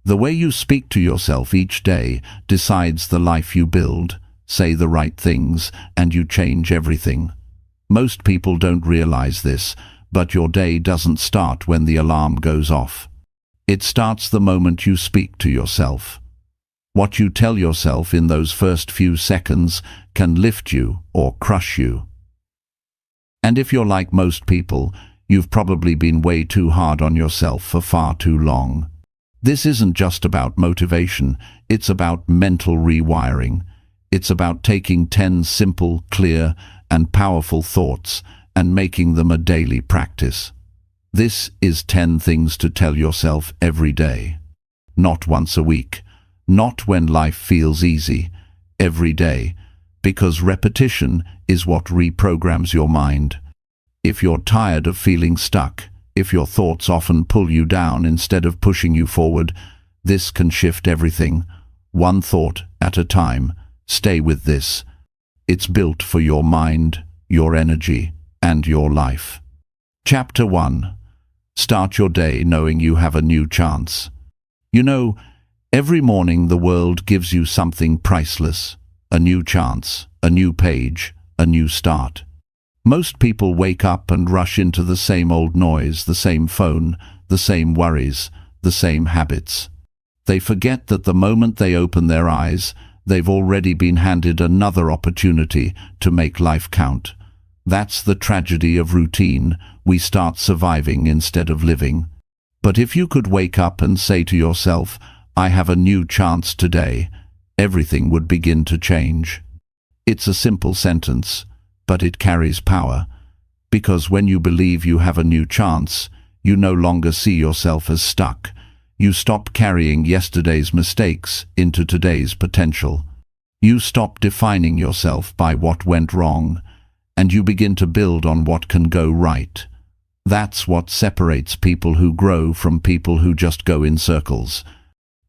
The way you speak to yourself each day decides the life you build. Say the right things, and you change everything. Most people don't realize this, but your day doesn't start when the alarm goes off. It starts the moment you speak to yourself. What you tell yourself in those first few seconds can lift you or crush you. And if you're like most people, you've probably been way too hard on yourself for far too long. This isn't just about motivation, it's about mental rewiring. It's about taking 10 simple, clear, and powerful thoughts and making them a daily practice. This is 10 things to tell yourself every day. Not once a week, not when life feels easy, every day, because repetition is what reprograms your mind. If you're tired of feeling stuck, if your thoughts often pull you down instead of pushing you forward, this can shift everything. One thought at a time. Stay with this. It's built for your mind, your energy, and your life. Chapter 1. Start your day knowing you have a new chance. You know, every morning the world gives you something priceless. A new chance, a new page, a new start. Most people wake up and rush into the same old noise, the same phone, the same worries, the same habits. They forget that the moment they open their eyes, they've already been handed another opportunity to make life count. That's the tragedy of routine. We start surviving instead of living. But if you could wake up and say to yourself, "I have a new chance today," everything would begin to change. It's a simple sentence, but it carries power, because when you believe you have a new chance, you no longer see yourself as stuck. You stop carrying yesterday's mistakes into today's potential. You stop defining yourself by what went wrong, and you begin to build on what can go right. That's what separates people who grow from people who just go in circles.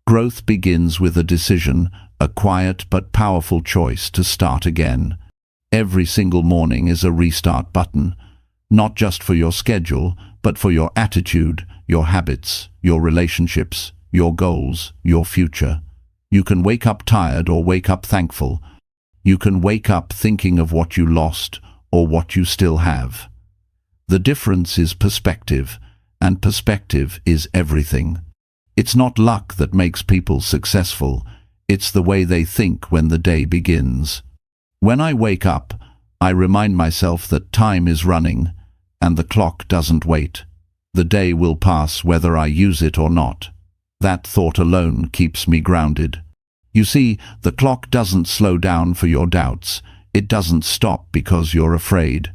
Growth begins with a decision, a quiet but powerful choice to start again. Every single morning is a restart button, not just for your schedule, but for your attitude, your habits, your relationships, your goals, your future. You can wake up tired or wake up thankful. You can wake up thinking of what you lost or what you still have. The difference is perspective, and perspective is everything. It's not luck that makes people successful, it's the way they think when the day begins. When I wake up, I remind myself that time is running, and the clock doesn't wait. The day will pass whether I use it or not. That thought alone keeps me grounded. You see, the clock doesn't slow down for your doubts. It doesn't stop because you're afraid.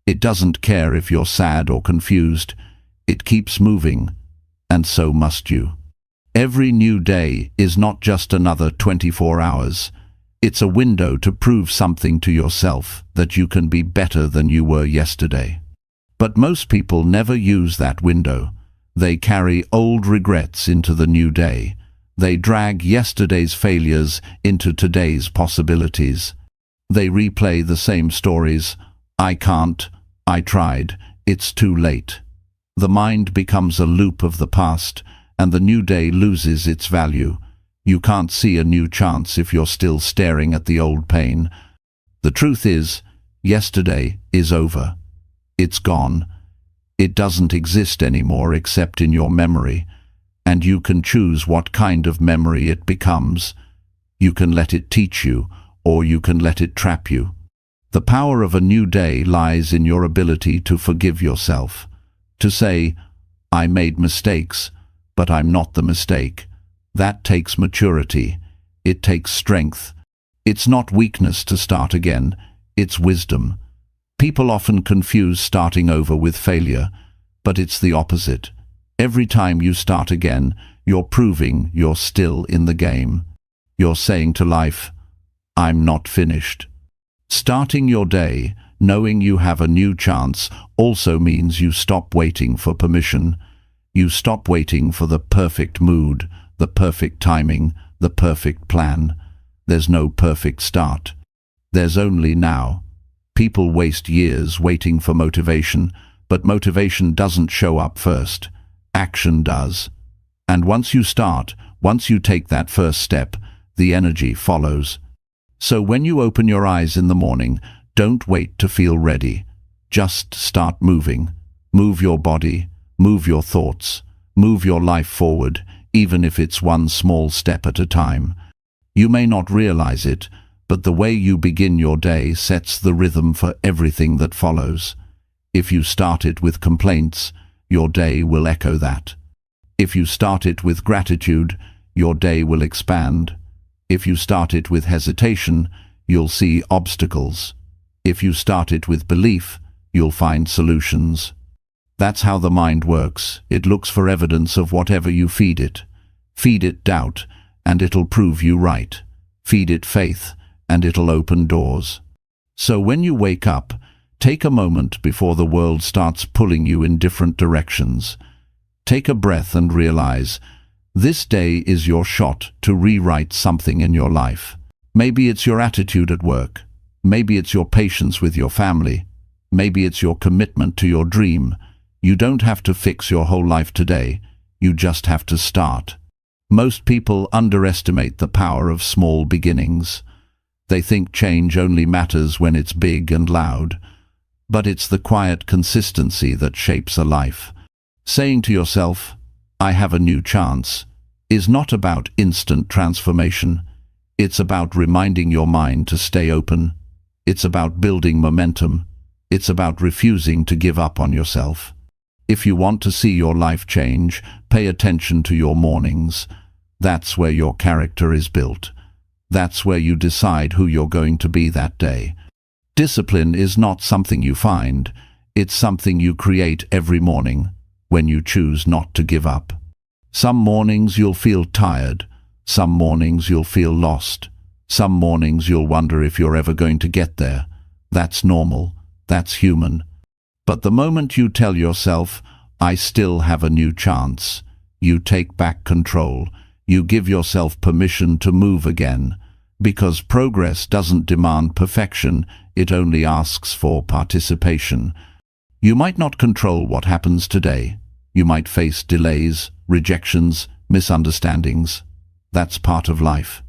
It doesn't care if you're sad or confused. It keeps moving, and so must you. Every new day is not just another 24 hours. It's a window to prove something to yourself, that you can be better than you were yesterday. But most people never use that window. They carry old regrets into the new day. They drag yesterday's failures into today's possibilities. They replay the same stories. I can't, I tried, it's too late. The mind becomes a loop of the past, and the new day loses its value. You can't see a new chance if you're still staring at the old pain. The truth is, yesterday is over. It's gone. It doesn't exist anymore except in your memory, and you can choose what kind of memory it becomes. You can let it teach you, or you can let it trap you. The power of a new day lies in your ability to forgive yourself, to say, I made mistakes, but I'm not the mistake. That takes maturity. It takes strength. It's not weakness to start again, it's wisdom. People often confuse starting over with failure, but it's the opposite. Every time you start again, you're proving you're still in the game. You're saying to life, I'm not finished. Starting your day, knowing you have a new chance, also means you stop waiting for permission. You stop waiting for the perfect mood, the perfect timing, the perfect plan. There's no perfect start. There's only now. People waste years waiting for motivation, but motivation doesn't show up first. Action does. And once you start, Once you take that first step, the energy follows. So when you open your eyes in the morning, don't wait to feel ready. Just start moving. Move your body, move your thoughts, move your life forward, even if it's one small step at a time. You may not realize it, but the way you begin your day sets the rhythm for everything that follows. If you start it with complaints, your day will echo that. If you start it with gratitude, your day will expand. If you start it with hesitation, you'll see obstacles. If you start it with belief, you'll find solutions. That's how the mind works. It looks for evidence of whatever you feed it. Feed it doubt, and it'll prove you right. Feed it faith, and it'll open doors. So when you wake up, take a moment before the world starts pulling you in different directions. Take a breath and realize, this day is your shot to rewrite something in your life. Maybe it's your attitude at work. Maybe it's your patience with your family. Maybe it's your commitment to your dream. You don't have to fix your whole life today. You just have to start. Most people underestimate the power of small beginnings. They think change only matters when it's big and loud. But it's the quiet consistency that shapes a life. Saying to yourself, I have a new chance, is not about instant transformation. It's about reminding your mind to stay open. It's about building momentum. It's about refusing to give up on yourself. If you want to see your life change, pay attention to your mornings. That's where your character is built. That's where you decide who you're going to be that day. Discipline is not something you find. It's something you create every morning when you choose not to give up. Some mornings you'll feel tired. Some mornings you'll feel lost. Some mornings you'll wonder if you're ever going to get there. That's normal. That's human. But the moment you tell yourself, I still have a new chance, you take back control. You give yourself permission to move again, because progress doesn't demand perfection, it only asks for participation. You might not control what happens today. You might face delays, rejections, misunderstandings. That's part of life.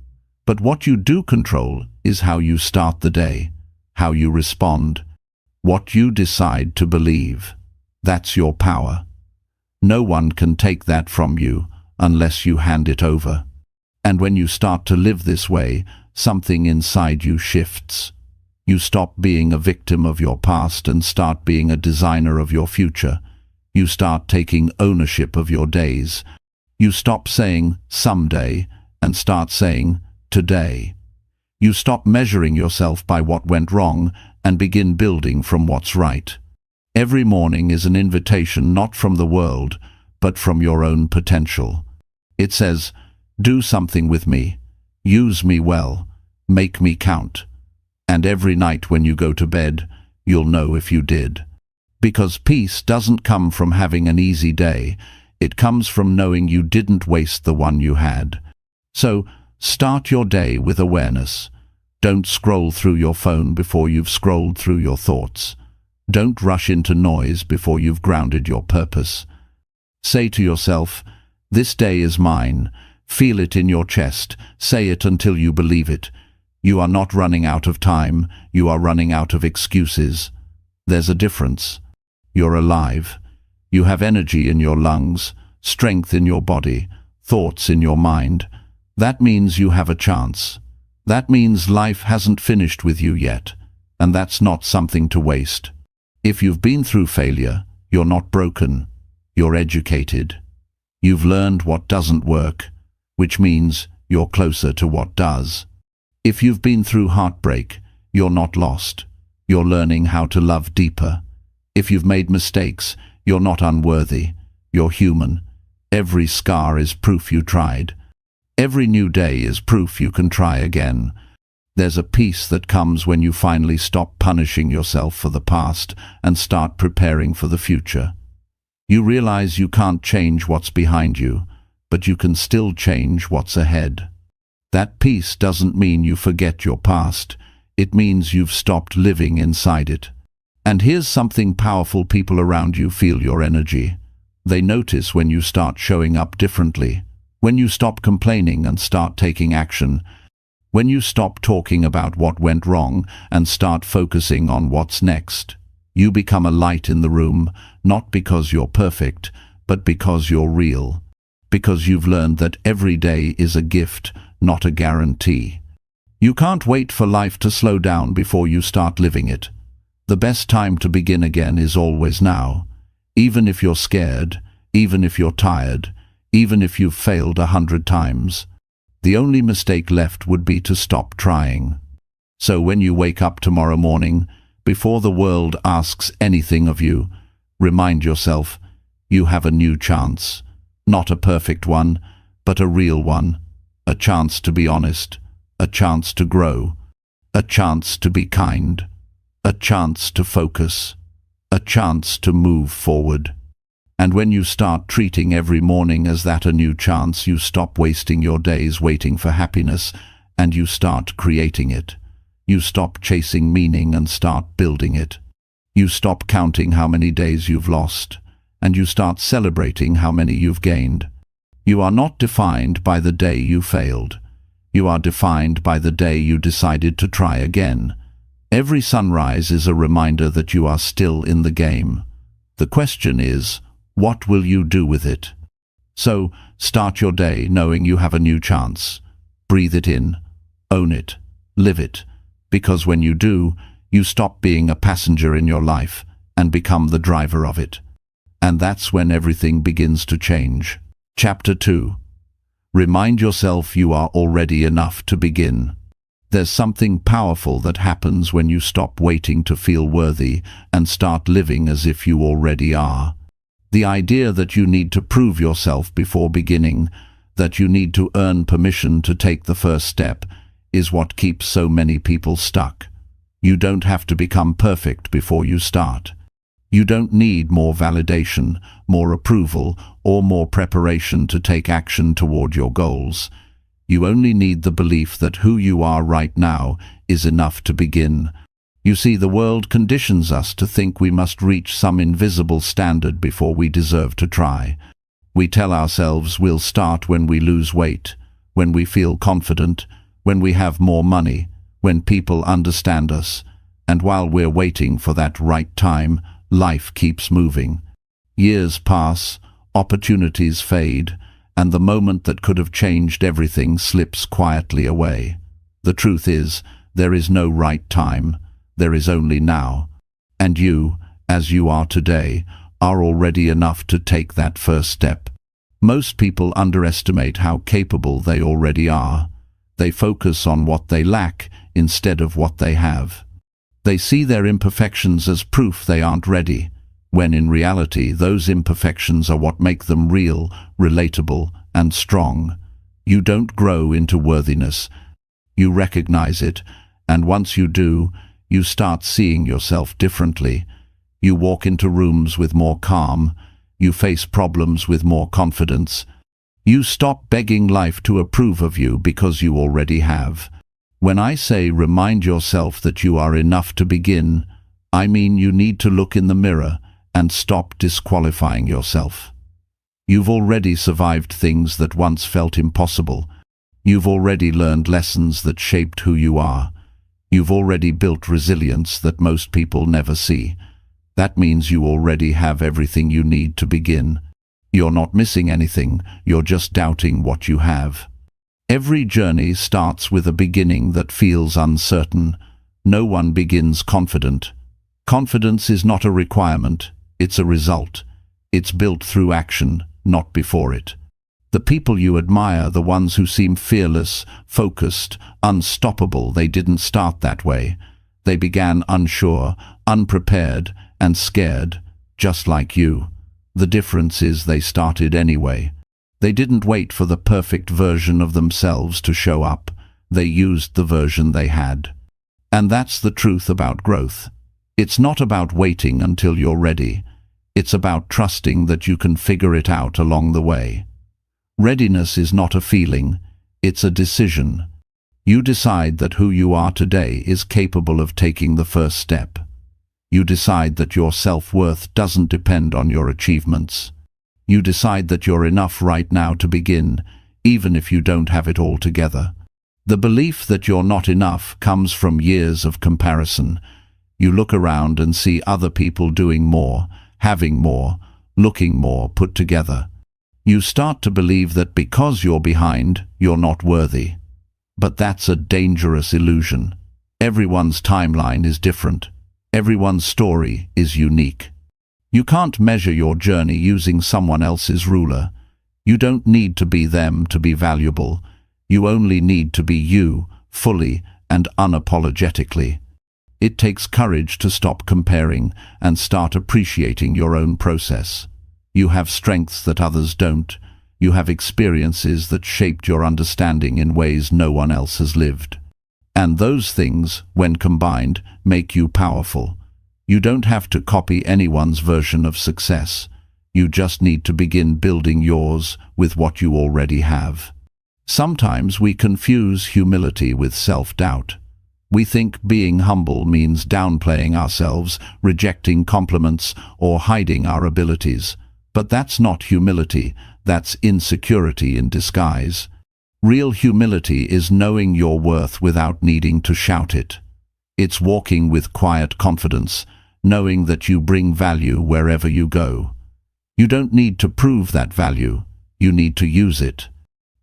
But what you do control is how you start the day, how you respond, what you decide to believe. That's your power. No one can take that from you unless you hand it over. And when you start to live this way, something inside you shifts. You stop being a victim of your past and start being a designer of your future. You start taking ownership of your days. You stop saying someday and start saying today. You stop measuring yourself by what went wrong and begin building from what's right. Every morning is an invitation not from the world, but from your own potential. It says, do something with me, use me well, make me count. And every night when you go to bed, you'll know if you did. Because peace doesn't come from having an easy day, it comes from knowing you didn't waste the one you had. So, start your day with awareness. Don't scroll through your phone before you've scrolled through your thoughts. Don't rush into noise before you've grounded your purpose. Say to yourself, this day is mine. Feel it in your chest. Say it until you believe it. You are not running out of time. You are running out of excuses. There's a difference. You're alive. You have energy in your lungs, strength in your body, thoughts in your mind. That means you have a chance. That means life hasn't finished with you yet, and that's not something to waste. If you've been through failure, you're not broken. You're educated. You've learned what doesn't work, which means you're closer to what does. If you've been through heartbreak, you're not lost. You're learning how to love deeper. If you've made mistakes, you're not unworthy. You're human. Every scar is proof you tried. Every new day is proof you can try again. There's a peace that comes when you finally stop punishing yourself for the past and start preparing for the future. You realize you can't change what's behind you, but you can still change what's ahead. That peace doesn't mean you forget your past. It means you've stopped living inside it. And here's something powerful: people around you feel your energy. They notice when you start showing up differently, When you stop complaining and start taking action, when you stop talking about what went wrong and start focusing on what's next, you become a light in the room, not because you're perfect, but because you're real. Because you've learned that every day is a gift, not a guarantee. You can't wait for life to slow down before you start living it. The best time to begin again is always now. Even if you're scared, even if you're tired, even if you've failed 100 times. The only mistake left would be to stop trying. So when you wake up tomorrow morning, before the world asks anything of you, remind yourself, you have a new chance. Not a perfect one, but a real one. A chance to be honest, a chance to grow, a chance to be kind, a chance to focus, a chance to move forward. And when you start treating every morning as that a new chance, you stop wasting your days waiting for happiness, and you start creating it. You stop chasing meaning and start building it. You stop counting how many days you've lost, and you start celebrating how many you've gained. You are not defined by the day you failed. You are defined by the day you decided to try again. Every sunrise is a reminder that you are still in the game. The question is, what will you do with it? So, start your day knowing you have a new chance. Breathe it in, own it, live it, because when you do, you stop being a passenger in your life and become the driver of it. And that's when everything begins to change. Chapter 2. Remind yourself you are already enough to begin. There's something powerful that happens when you stop waiting to feel worthy and start living as if you already are. The idea that you need to prove yourself before beginning, that you need to earn permission to take the first step, is what keeps so many people stuck. You don't have to become perfect before you start. You don't need more validation, more approval, or more preparation to take action toward your goals. You only need the belief that who you are right now is enough to begin. You see, the world conditions us to think we must reach some invisible standard before we deserve to try. We tell ourselves we'll start when we lose weight, when we feel confident, when we have more money, when people understand us. And while we're waiting for that right time, life keeps moving. Years pass, opportunities fade, and the moment that could have changed everything slips quietly away. The truth is, there is no right time. There is only now. And you, as you are today, are already enough to take that first step. Most people underestimate how capable they already are. They focus on what they lack instead of what they have. They see their imperfections as proof they aren't ready, when in reality those imperfections are what make them real, relatable, and strong. You don't grow into worthiness. You recognize it, and once you do, you start seeing yourself differently. You walk into rooms with more calm. You face problems with more confidence. You stop begging life to approve of you because you already have. When I say remind yourself that you are enough to begin, I mean you need to look in the mirror and stop disqualifying yourself. You've already survived things that once felt impossible. You've already learned lessons that shaped who you are. You've already built resilience that most people never see. That means you already have everything you need to begin. You're not missing anything, you're just doubting what you have. Every journey starts with a beginning that feels uncertain. No one begins confident. Confidence is not a requirement, it's a result. It's built through action, not before it. The people you admire, the ones who seem fearless, focused, unstoppable, they didn't start that way. They began unsure, unprepared, and scared, just like you. The difference is they started anyway. They didn't wait for the perfect version of themselves to show up. They used the version they had. And that's the truth about growth. It's not about waiting until you're ready. It's about trusting that you can figure it out along the way. Readiness is not a feeling, it's a decision. You decide that who you are today is capable of taking the first step. You decide that your self-worth doesn't depend on your achievements. You decide that you're enough right now to begin, even if you don't have it all together. The belief that you're not enough comes from years of comparison. You look around and see other people doing more, having more, looking more put together. You start to believe that because you're behind, you're not worthy. But that's a dangerous illusion. Everyone's timeline is different. Everyone's story is unique. You can't measure your journey using someone else's ruler. You don't need to be them to be valuable. You only need to be you, fully and unapologetically. It takes courage to stop comparing and start appreciating your own process. You have strengths that others don't. You have experiences that shaped your understanding in ways no one else has lived. And those things, when combined, make you powerful. You don't have to copy anyone's version of success. You just need to begin building yours with what you already have. Sometimes we confuse humility with self-doubt. We think being humble means downplaying ourselves, rejecting compliments, or hiding our abilities. But that's not humility, that's insecurity in disguise. Real humility is knowing your worth without needing to shout it. It's walking with quiet confidence, knowing that you bring value wherever you go. You don't need to prove that value, you need to use it.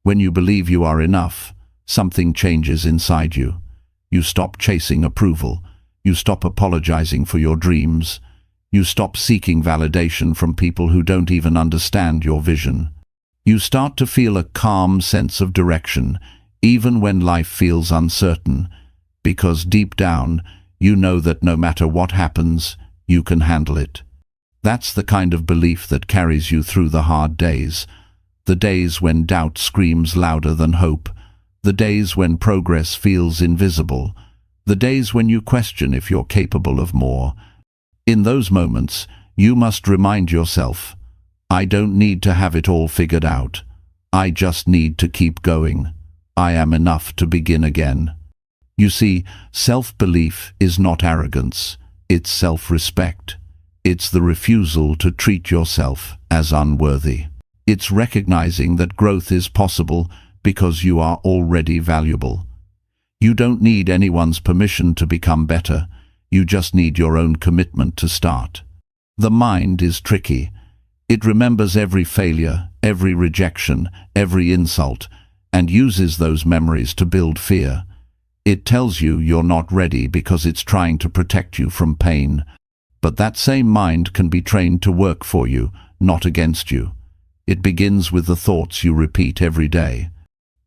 When you believe you are enough, something changes inside you. You stop chasing approval. You stop apologizing for your dreams. You stop seeking validation from people who don't even understand your vision. You start to feel a calm sense of direction, even when life feels uncertain, because deep down, you know that no matter what happens, you can handle it. That's the kind of belief that carries you through the hard days, the days when doubt screams louder than hope, the days when progress feels invisible, the days when you question if you're capable of more. In those moments, you must remind yourself, I don't need to have it all figured out. I just need to keep going. I am enough to begin again. You see, self-belief is not arrogance, it's self-respect. It's the refusal to treat yourself as unworthy. It's recognizing that growth is possible because you are already valuable. You don't need anyone's permission to become better. You just need your own commitment to start. The mind is tricky. It remembers every failure, every rejection, every insult, and uses those memories to build fear. It tells you you're not ready because it's trying to protect you from pain. But that same mind can be trained to work for you, not against you. It begins with the thoughts you repeat every day.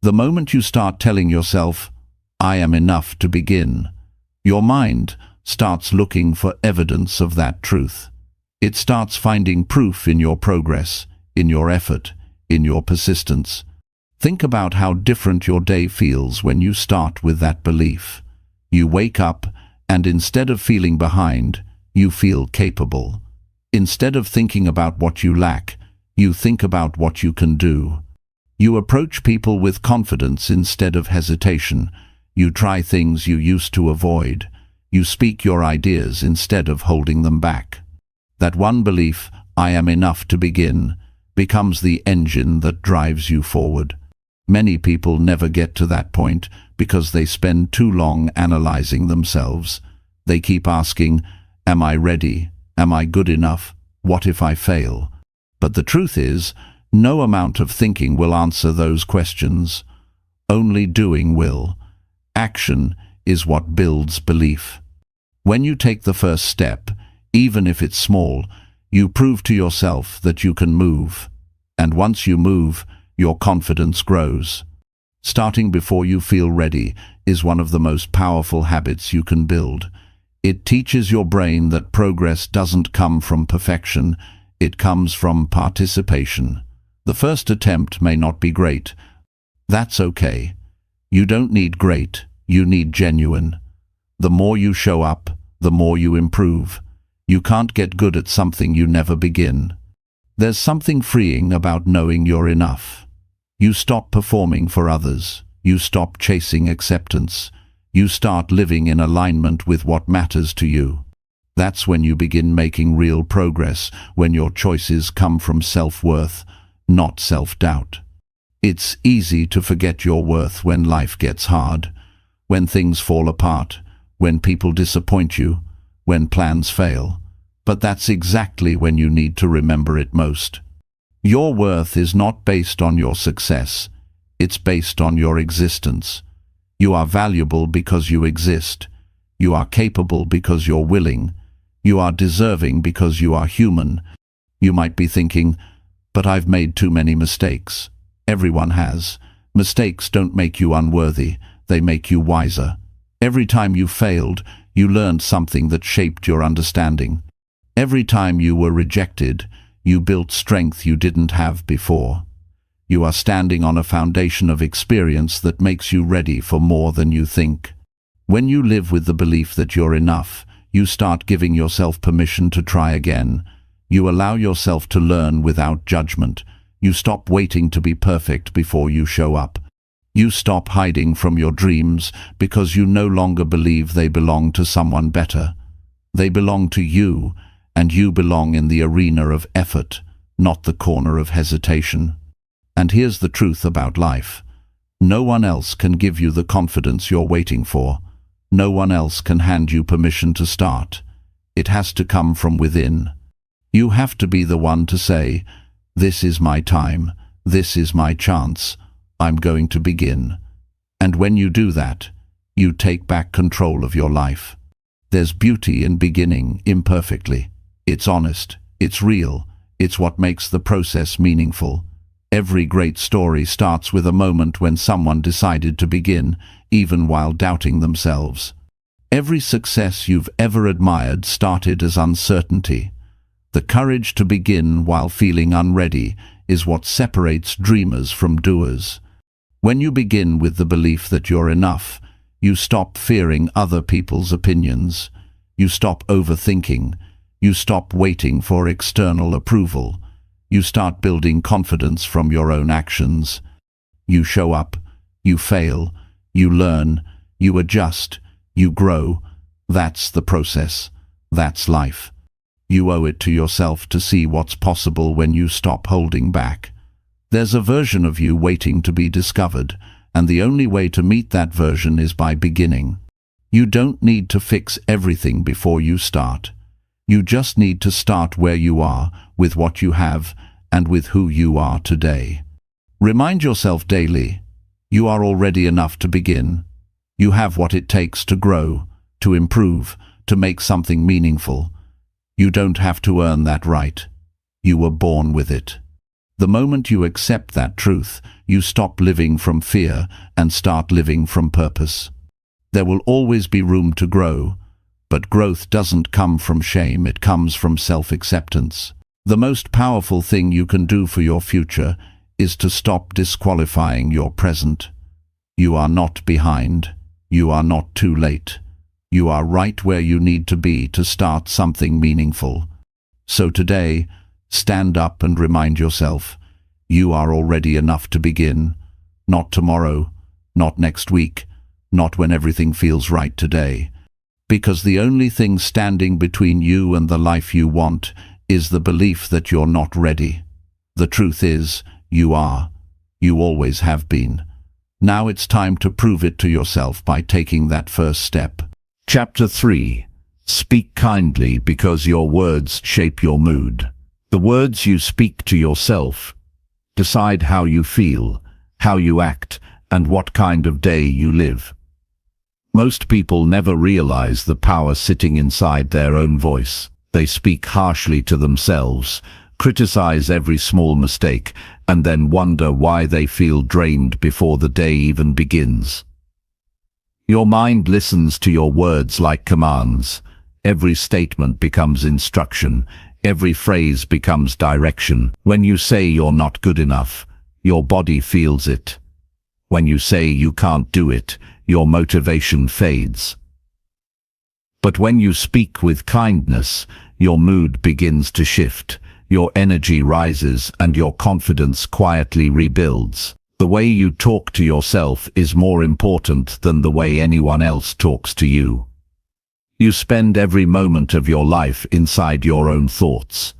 The moment you start telling yourself, I am enough to begin, your mind starts looking for evidence of that truth. It starts finding proof in your progress, in your effort, in your persistence. Think about how different your day feels when you start with that belief. You wake up, and instead of feeling behind, you feel capable. Instead of thinking about what you lack, you think about what you can do. You approach people with confidence instead of hesitation. You try things you used to avoid. You speak your ideas instead of holding them back. That one belief, I am enough to begin, becomes the engine that drives you forward. Many people never get to that point because they spend too long analyzing themselves. They keep asking, am I ready? Am I good enough? What if I fail? But the truth is, no amount of thinking will answer those questions. Only doing will. Action is what builds belief. When you take the first step, even if it's small, you prove to yourself that you can move. And once you move, your confidence grows. Starting before you feel ready is one of the most powerful habits you can build. It teaches your brain that progress doesn't come from perfection, it comes from participation. The first attempt may not be great. That's okay. You don't need great, you need genuine. The more you show up, the more you improve. You can't get good at something you never begin. There's something freeing about knowing you're enough. You stop performing for others. You stop chasing acceptance. You start living in alignment with what matters to you. That's when you begin making real progress, when your choices come from self-worth, not self-doubt. It's easy to forget your worth when life gets hard, when things fall apart, when people disappoint you, when plans fail. But that's exactly when you need to remember it most. Your worth is not based on your success. It's based on your existence. You are valuable because you exist. You are capable because you're willing. You are deserving because you are human. You might be thinking, but I've made too many mistakes. Everyone has. Mistakes don't make you unworthy. They make you wiser. Every time you failed, you learned something that shaped your understanding. Every time you were rejected, you built strength you didn't have before. You are standing on a foundation of experience that makes you ready for more than you think. When you live with the belief that you're enough, you start giving yourself permission to try again. You allow yourself to learn without judgment. You stop waiting to be perfect before you show up. You stop hiding from your dreams because you no longer believe they belong to someone better. They belong to you, and you belong in the arena of effort, not the corner of hesitation. And here's the truth about life. No one else can give you the confidence you're waiting for. No one else can hand you permission to start. It has to come from within. You have to be the one to say, "This is my time. This is my chance. I'm going to begin." And when you do that, you take back control of your life. There's beauty in beginning imperfectly. It's honest. It's real. It's what makes the process meaningful. Every great story starts with a moment when someone decided to begin, even while doubting themselves. Every success you've ever admired started as uncertainty. The courage to begin while feeling unready is what separates dreamers from doers. When you begin with the belief that you're enough, you stop fearing other people's opinions. You stop overthinking. You stop waiting for external approval. You start building confidence from your own actions. You show up, you fail, you learn, you adjust, you grow. That's the process. That's life. You owe it to yourself to see what's possible when you stop holding back. There's a version of you waiting to be discovered, and the only way to meet that version is by beginning. You don't need to fix everything before you start. You just need to start where you are, with what you have, and with who you are today. Remind yourself daily, you are already enough to begin. You have what it takes to grow, to improve, to make something meaningful. You don't have to earn that right. You were born with it. The moment you accept that truth, you stop living from fear and start living from purpose. There will always be room to grow, but growth doesn't come from shame, it comes from self-acceptance. The most powerful thing you can do for your future is to stop disqualifying your present. You are not behind. You are not too late. You are right where you need to be to start something meaningful. So today, stand up and remind yourself, you are already enough to begin. Not tomorrow, not next week, not when everything feels right today. Because the only thing standing between you and the life you want is the belief that you're not ready. The truth is, you are. You always have been. Now it's time to prove it to yourself by taking that first step. Chapter 3. Speak kindly because your words shape your mood. The words you speak to yourself decide how you feel, how you act, and what kind of day you live. Most people never realize the power sitting inside their own voice. They speak harshly to themselves, criticize every small mistake, and then wonder why they feel drained before the day even begins. Your mind listens to your words like commands. Every statement becomes instruction. Every phrase becomes direction. When you say you're not good enough, your body feels it. When you say you can't do it, your motivation fades. But when you speak with kindness, your mood begins to shift. Your energy rises and your confidence quietly rebuilds. The way you talk to yourself is more important than the way anyone else talks to you. You spend every moment of your life inside your own thoughts.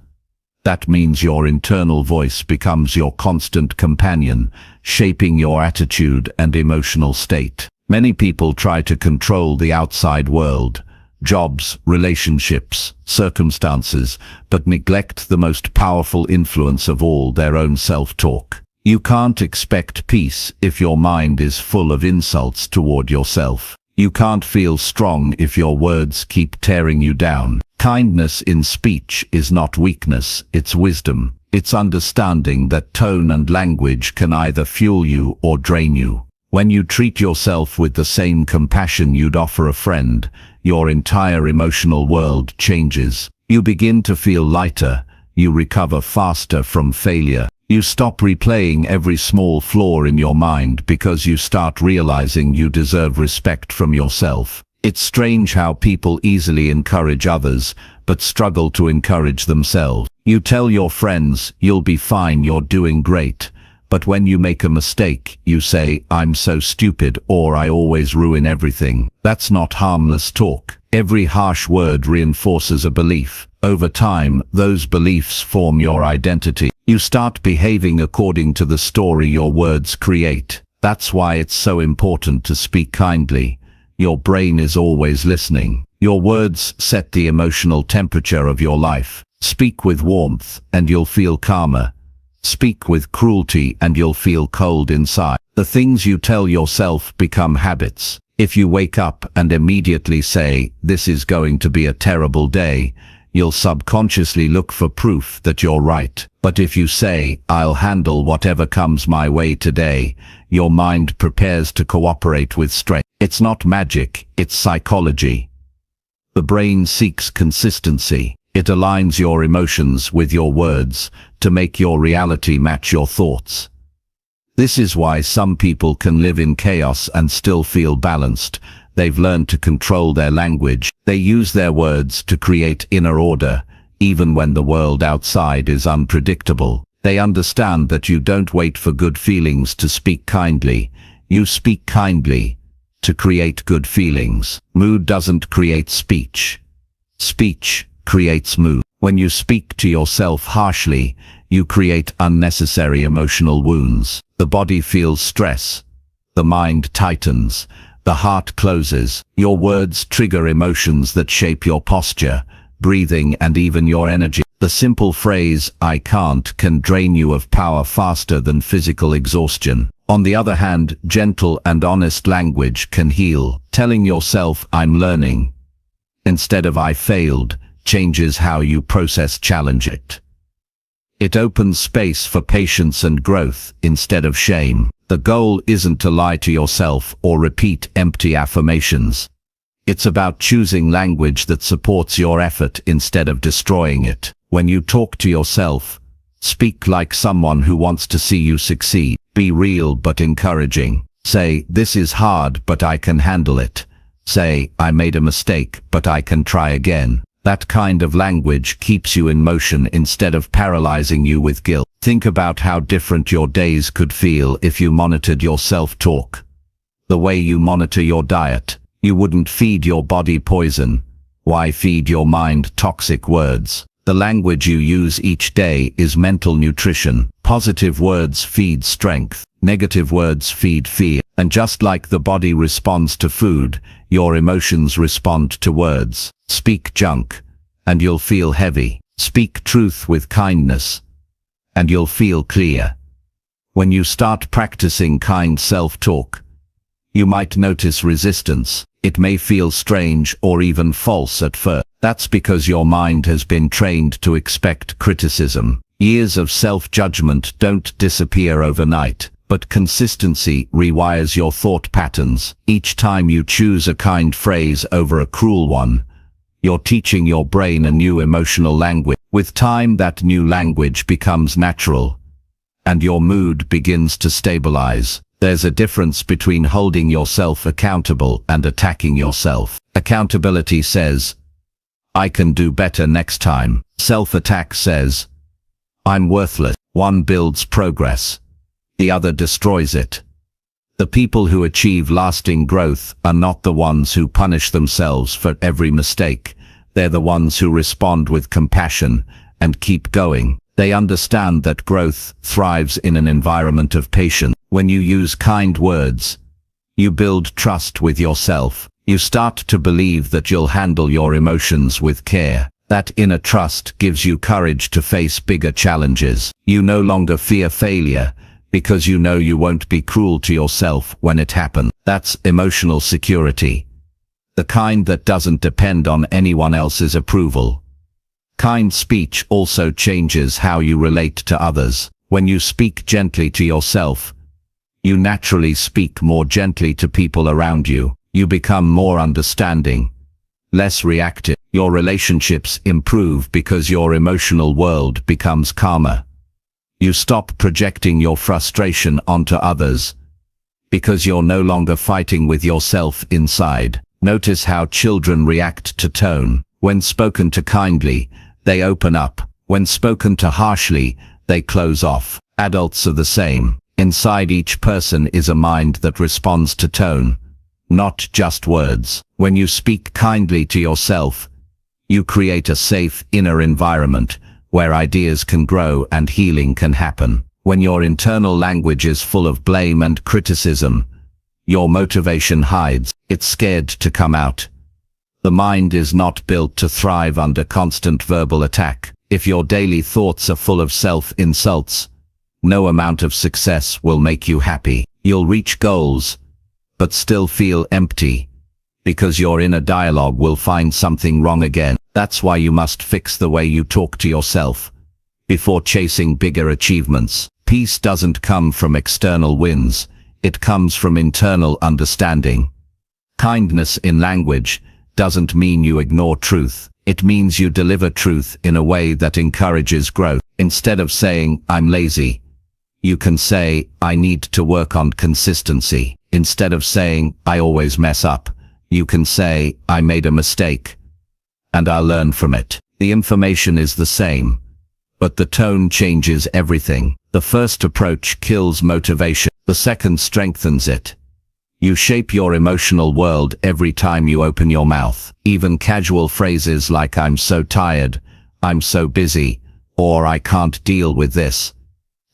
That means your internal voice becomes your constant companion, shaping your attitude and emotional state. Many people try to control the outside world, jobs, relationships, circumstances, but neglect the most powerful influence of all, their own self-talk. You can't expect peace if your mind is full of insults toward yourself. You can't feel strong if your words keep tearing you down. Kindness in speech is not weakness, it's wisdom. It's understanding that tone and language can either fuel you or drain you. When you treat yourself with the same compassion you'd offer a friend, your entire emotional world changes. You begin to feel lighter. You recover faster from failure. You stop replaying every small flaw in your mind because you start realizing you deserve respect from yourself. It's strange how people easily encourage others, but struggle to encourage themselves. You tell your friends, "You'll be fine, you're doing great." But when you make a mistake, you say, "I'm so stupid," or "I always ruin everything." That's not harmless talk. Every harsh word reinforces a belief. Over time, those beliefs form your identity. You start behaving according to the story your words create. That's why it's so important to speak kindly. Your brain is always listening. Your words set the emotional temperature of your life. Speak with warmth, and you'll feel calmer. Speak with cruelty and you'll feel cold inside. The things you tell yourself become habits. If you wake up and immediately say, "This is going to be a terrible day," you'll subconsciously look for proof that you're right. But if you say, "I'll handle whatever comes my way today," your mind prepares to cooperate with strength. It's not magic, it's psychology. The brain seeks consistency. It aligns your emotions with your words to make your reality match your thoughts. This is why some people can live in chaos and still feel balanced. They've learned to control their language. They use their words to create inner order, even when the world outside is unpredictable. They understand that you don't wait for good feelings to speak kindly. You speak kindly to create good feelings. Mood doesn't create speech. Speech creates mood. When you speak to yourself harshly, you create unnecessary emotional wounds. The body feels stress. The mind tightens. The heart closes. Your words trigger emotions that shape your posture, breathing, and even your energy. The simple phrase, "I can't," can drain you of power faster than physical exhaustion. On the other hand, gentle and honest language can heal. Telling yourself, "I'm learning," instead of "I failed," changes how you process challenge. It opens space for patience and growth instead of shame. The goal isn't to lie to yourself or repeat empty affirmations. It's about choosing language that supports your effort instead of destroying it. When you talk to yourself, speak like someone who wants to see you succeed. Be real but encouraging. Say, "This is hard, but I can handle it." Say, "I made a mistake, but I can try again." That kind of language keeps you in motion instead of paralyzing you with guilt. Think about how different your days could feel if you monitored your self-talk. The way you monitor your diet. You wouldn't feed your body poison. Why feed your mind toxic words? The language you use each day is mental nutrition. Positive words feed strength. Negative words feed fear. And just like the body responds to food, your emotions respond to words. Speak junk, and you'll feel heavy. Speak truth with kindness, and you'll feel clear. When you start practicing kind self-talk, you might notice resistance. It may feel strange or even false at first. That's because your mind has been trained to expect criticism. Years of self-judgment don't disappear overnight, but consistency rewires your thought patterns. Each time you choose a kind phrase over a cruel one, you're teaching your brain a new emotional language. With time, that new language becomes natural, and your mood begins to stabilize. There's a difference between holding yourself accountable and attacking yourself. Accountability says, "I can do better next time." Self-attack says, "I'm worthless." One builds progress, the other destroys it. The people who achieve lasting growth are not the ones who punish themselves for every mistake. They're the ones who respond with compassion, and keep going. They understand that growth thrives in an environment of patience. When you use kind words, you build trust with yourself. You start to believe that you'll handle your emotions with care. That inner trust gives you courage to face bigger challenges. You no longer fear failure because you know you won't be cruel to yourself when it happens. That's emotional security, the kind that doesn't depend on anyone else's approval. Kind speech also changes how you relate to others. When you speak gently to yourself, you naturally speak more gently to people around you. You become more understanding, less reactive. Your relationships improve because your emotional world becomes calmer. You stop projecting your frustration onto others because you're no longer fighting with yourself inside. Notice how children react to tone. When spoken to kindly, they open up. When spoken to harshly, they close off. Adults are the same. Inside each person is a mind that responds to tone, not just words. When you speak kindly to yourself, you create a safe inner environment where ideas can grow and healing can happen. When your internal language is full of blame and criticism, your motivation hides. It's scared to come out. The mind is not built to thrive under constant verbal attack. If your daily thoughts are full of self-insults, no amount of success will make you happy. You'll reach goals, but still feel empty, because your inner dialogue will find something wrong again. That's why you must fix the way you talk to yourself before chasing bigger achievements. Peace doesn't come from external wins, it comes from internal understanding. Kindness in language doesn't mean you ignore truth. It means you deliver truth in a way that encourages growth. Instead of saying, "I'm lazy," you can say, "I need to work on consistency." Instead of saying, "I always mess up," you can say, "I made a mistake, and I'll learn from it." The information is the same, but the tone changes everything. The first approach kills motivation. The second strengthens it. You shape your emotional world every time you open your mouth. Even casual phrases like "I'm so tired," "I'm so busy," or "I can't deal with this,"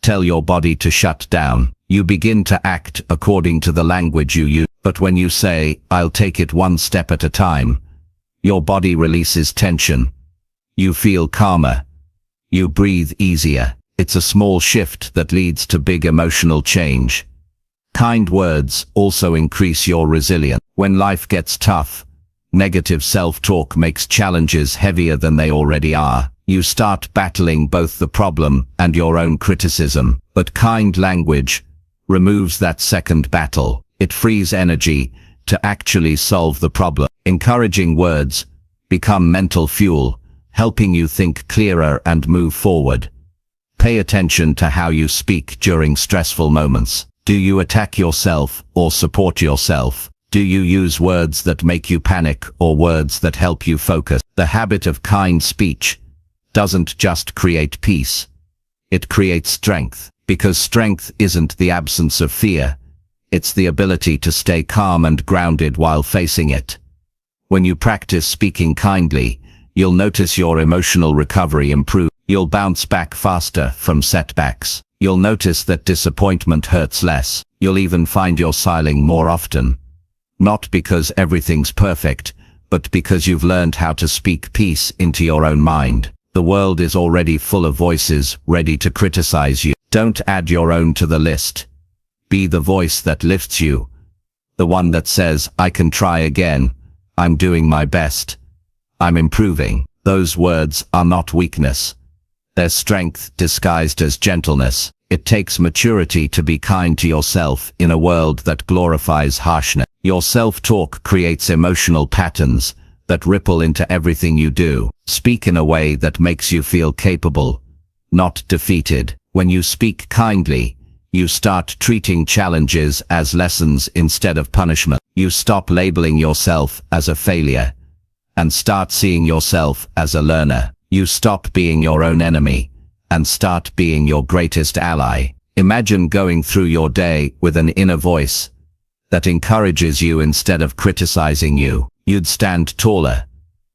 tell your body to shut down. You begin to act according to the language you use. But when you say, "I'll take it one step at a time," your body releases tension. You feel calmer. You breathe easier. It's a small shift that leads to big emotional change. Kind words also increase your resilience. When life gets tough, negative self-talk makes challenges heavier than they already are. You start battling both the problem and your own criticism. But kind language removes that second battle. It frees energy to actually solve the problem. Encouraging words become mental fuel, helping you think clearer and move forward. Pay attention to how you speak during stressful moments. Do you attack yourself or support yourself? Do you use words that make you panic or words that help you focus? The habit of kind speech doesn't just create peace. It creates strength, because strength isn't the absence of fear. It's the ability to stay calm and grounded while facing it. When you practice speaking kindly, you'll notice your emotional recovery improve. You'll bounce back faster from setbacks. You'll notice that disappointment hurts less. You'll even find you're smiling more often. Not because everything's perfect, but because you've learned how to speak peace into your own mind. The world is already full of voices ready to criticize you. Don't add your own to the list. Be the voice that lifts you. The one that says, "I can try again. I'm doing my best. I'm improving." Those words are not weakness. They're strength disguised as gentleness. It takes maturity to be kind to yourself in a world that glorifies harshness. Your self-talk creates emotional patterns that ripple into everything you do. Speak in a way that makes you feel capable, not defeated. When you speak kindly, you start treating challenges as lessons instead of punishment. You stop labeling yourself as a failure and start seeing yourself as a learner. You stop being your own enemy and start being your greatest ally. Imagine going through your day with an inner voice that encourages you instead of criticizing you. You'd stand taller.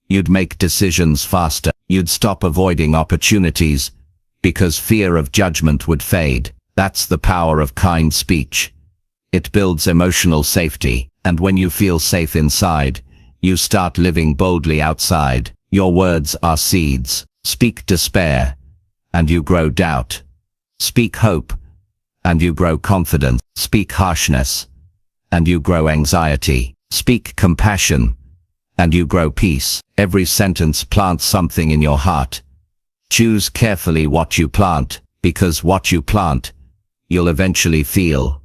You'd make decisions faster. You'd stop avoiding opportunities because fear of judgment would fade. That's the power of kind speech. It builds emotional safety, and when you feel safe inside, you start living boldly outside. Your words are seeds. Speak despair, and you grow doubt. Speak hope, and you grow confidence. Speak harshness, and you grow anxiety. Speak compassion, and you grow peace. Every sentence plants something in your heart. Choose carefully what you plant, because what you plant, you'll eventually feel.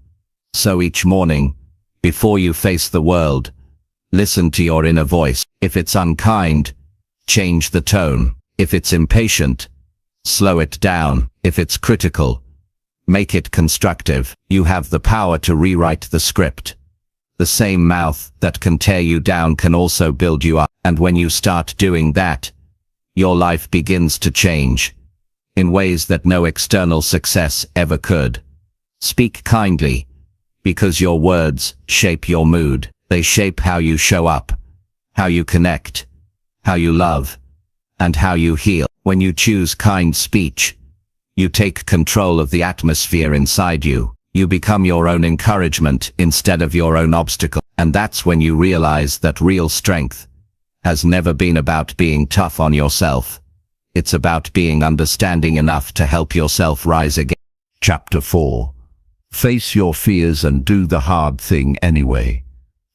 So each morning, before you face the world, listen to your inner voice. If it's unkind, change the tone. If it's impatient, slow it down. If it's critical, make it constructive. You have the power to rewrite the script. The same mouth that can tear you down can also build you up. And when you start doing that, your life begins to change in ways that no external success ever could. Speak kindly, because your words shape your mood. They shape how you show up, how you connect, how you love, and how you heal. When you choose kind speech, you take control of the atmosphere inside you. You become your own encouragement instead of your own obstacle. And that's when you realize that real strength has never been about being tough on yourself. It's about being understanding enough to help yourself rise again. Chapter 4. Face your fears and do the hard thing anyway.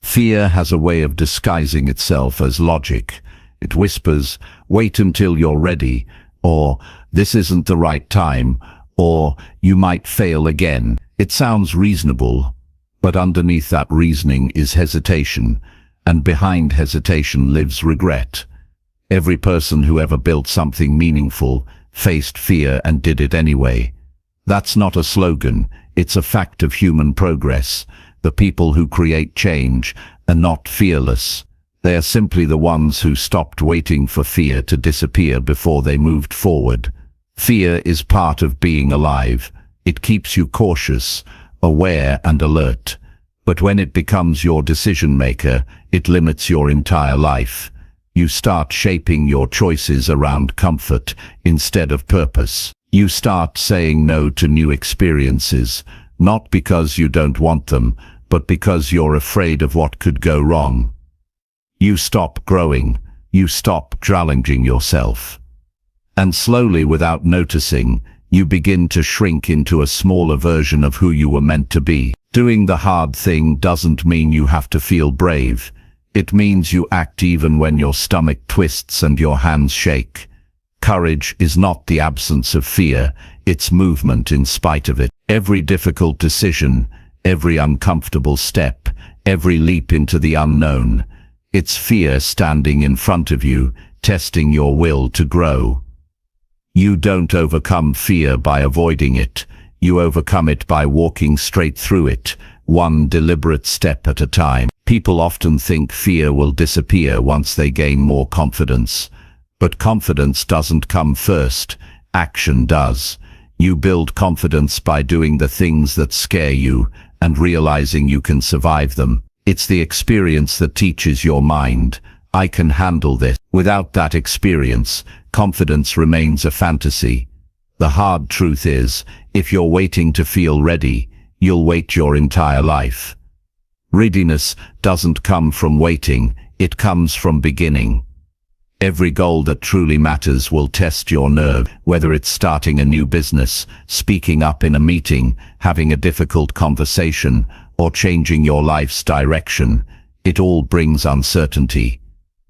Fear has a way of disguising itself as logic. It whispers, wait until you're ready, or this isn't the right time, or you might fail again. It sounds reasonable, but underneath that reasoning is hesitation, and behind hesitation lives regret. Every person who ever built something meaningful faced fear and did it anyway. That's not a slogan, it's a fact of human progress. The people who create change are not fearless. They are simply the ones who stopped waiting for fear to disappear before they moved forward. Fear is part of being alive. It keeps you cautious, aware and alert. But when it becomes your decision maker, it limits your entire life. You start shaping your choices around comfort instead of purpose. You start saying no to new experiences, not because you don't want them, but because you're afraid of what could go wrong. You stop growing. You stop challenging yourself. And slowly, without noticing, you begin to shrink into a smaller version of who you were meant to be. Doing the hard thing doesn't mean you have to feel brave. It means you act even when your stomach twists and your hands shake. Courage is not the absence of fear, it's movement in spite of it. Every difficult decision, every uncomfortable step, every leap into the unknown, it's fear standing in front of you, testing your will to grow. You don't overcome fear by avoiding it. You overcome it by walking straight through it, one deliberate step at a time. People often think fear will disappear once they gain more confidence. But confidence doesn't come first, action does. You build confidence by doing the things that scare you and realizing you can survive them. It's the experience that teaches your mind, I can handle this. Without that experience, confidence remains a fantasy. The hard truth is, if you're waiting to feel ready, you'll wait your entire life. Readiness doesn't come from waiting, it comes from beginning. Every goal that truly matters will test your nerve, whether it's starting a new business, speaking up in a meeting, having a difficult conversation, or changing your life's direction. It all brings uncertainty.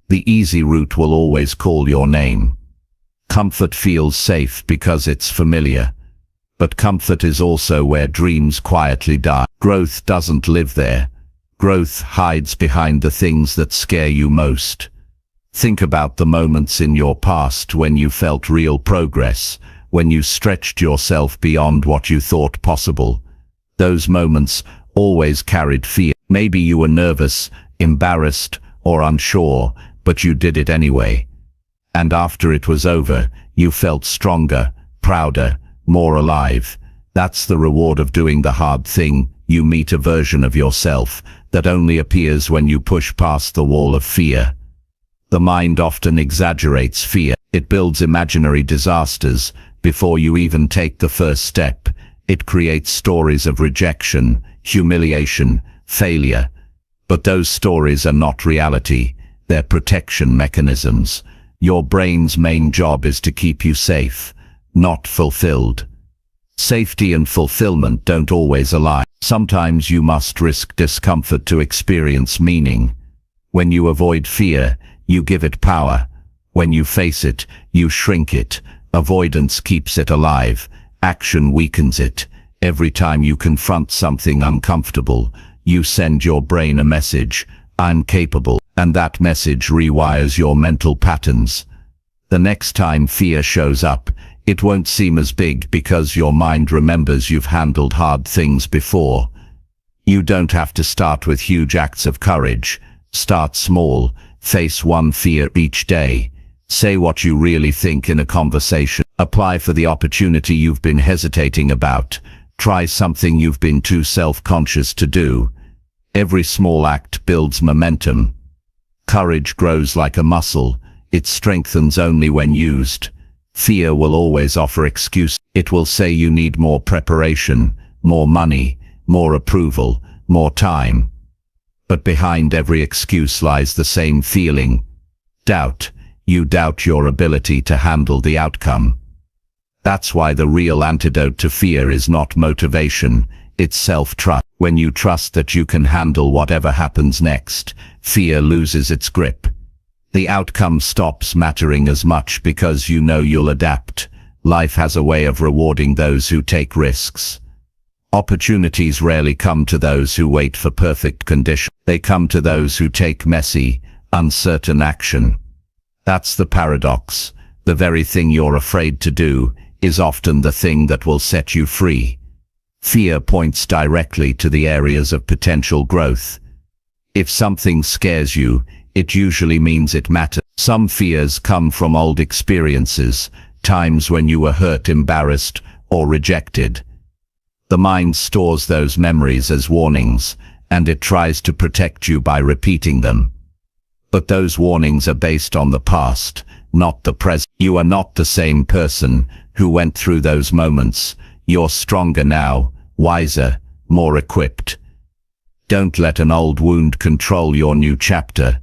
The easy route will always call your name. Comfort feels safe because it's familiar. But comfort is also where dreams quietly die. Growth doesn't live there. Growth hides behind the things that scare you most. Think about the moments in your past when you felt real progress, when you stretched yourself beyond what you thought possible. Those moments always carried fear. Maybe you were nervous, embarrassed, or unsure, but you did it anyway. And after it was over, you felt stronger, prouder, more alive. That's the reward of doing the hard thing. You meet a version of yourself that only appears when you push past the wall of fear. The mind often exaggerates fear. It builds imaginary disasters before you even take the first step. It creates stories of rejection, humiliation, failure. But those stories are not reality. They're protection mechanisms. Your brain's main job is to keep you safe, not fulfilled. Safety and fulfillment don't always align. Sometimes you must risk discomfort to experience meaning. When you avoid fear, you give it power. When you face it, you shrink it. Avoidance keeps it alive. Action weakens it. Every time you confront something uncomfortable, you send your brain a message, "I'm capable," and that message rewires your mental patterns. The next time fear shows up, it won't seem as big because your mind remembers you've handled hard things before. You don't have to start with huge acts of courage. Start small. Face one fear each day. Say what you really think in a conversation. Apply for the opportunity you've been hesitating about. Try something you've been too self-conscious to do. Every small act builds momentum. Courage grows like a muscle. It strengthens only when used. Fear will always offer excuse. It will say you need more preparation, more money, more approval, more time. But behind every excuse lies the same feeling. Doubt. You doubt your ability to handle the outcome. That's why the real antidote to fear is not motivation, it's self-trust. When you trust that you can handle whatever happens next, fear loses its grip. The outcome stops mattering as much because you know you'll adapt. Life has a way of rewarding those who take risks. Opportunities rarely come to those who wait for perfect conditions. They come to those who take messy, uncertain action. That's the paradox. The very thing you're afraid to do is often the thing that will set you free. Fear points directly to the areas of potential growth. If something scares you, it usually means it matters. Some fears come from old experiences, times when you were hurt, embarrassed, or rejected. The mind stores those memories as warnings, and it tries to protect you by repeating them. But those warnings are based on the past, not the present. You are not the same person who went through those moments. You're stronger now, wiser, more equipped. Don't let an old wound control your new chapter.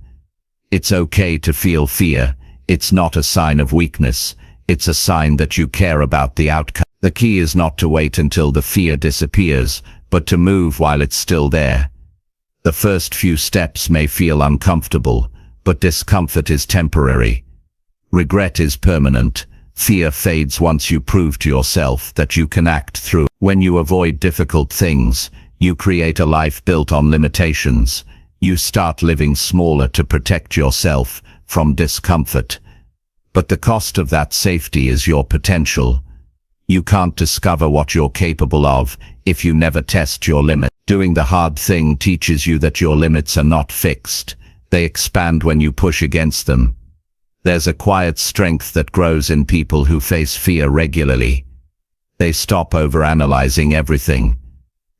It's okay to feel fear. It's not a sign of weakness. It's a sign that you care about the outcome. The key is not to wait until the fear disappears, but to move while it's still there. The first few steps may feel uncomfortable, but discomfort is temporary. Regret is permanent. Fear fades once you prove to yourself that you can act through. When you avoid difficult things, you create a life built on limitations. You start living smaller to protect yourself from discomfort. But the cost of that safety is your potential. You can't discover what you're capable of if you never test your limit. Doing the hard thing teaches you that your limits are not fixed. They expand when you push against them. There's a quiet strength that grows in people who face fear regularly. They stop overanalyzing everything.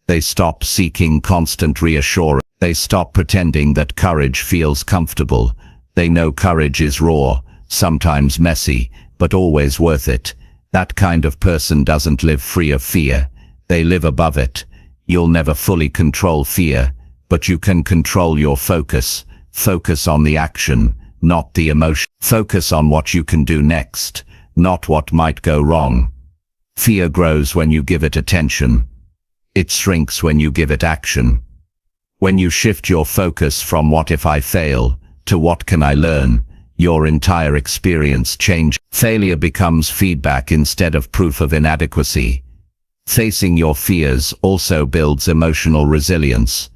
They stop seeking constant reassurance. They stop pretending that courage feels comfortable. They know courage is raw, sometimes messy, but always worth it. That kind of person doesn't live free of fear. They live above it. You'll never fully control fear, but you can control your focus. Focus on the action, not the emotion. Focus on what you can do next, not what might go wrong. Fear grows when you give it attention. It shrinks when you give it action. When you shift your focus from "what if I fail" to "what can I learn," your entire experience changes. Failure becomes feedback instead of proof of inadequacy. Facing your fears also builds emotional resilience.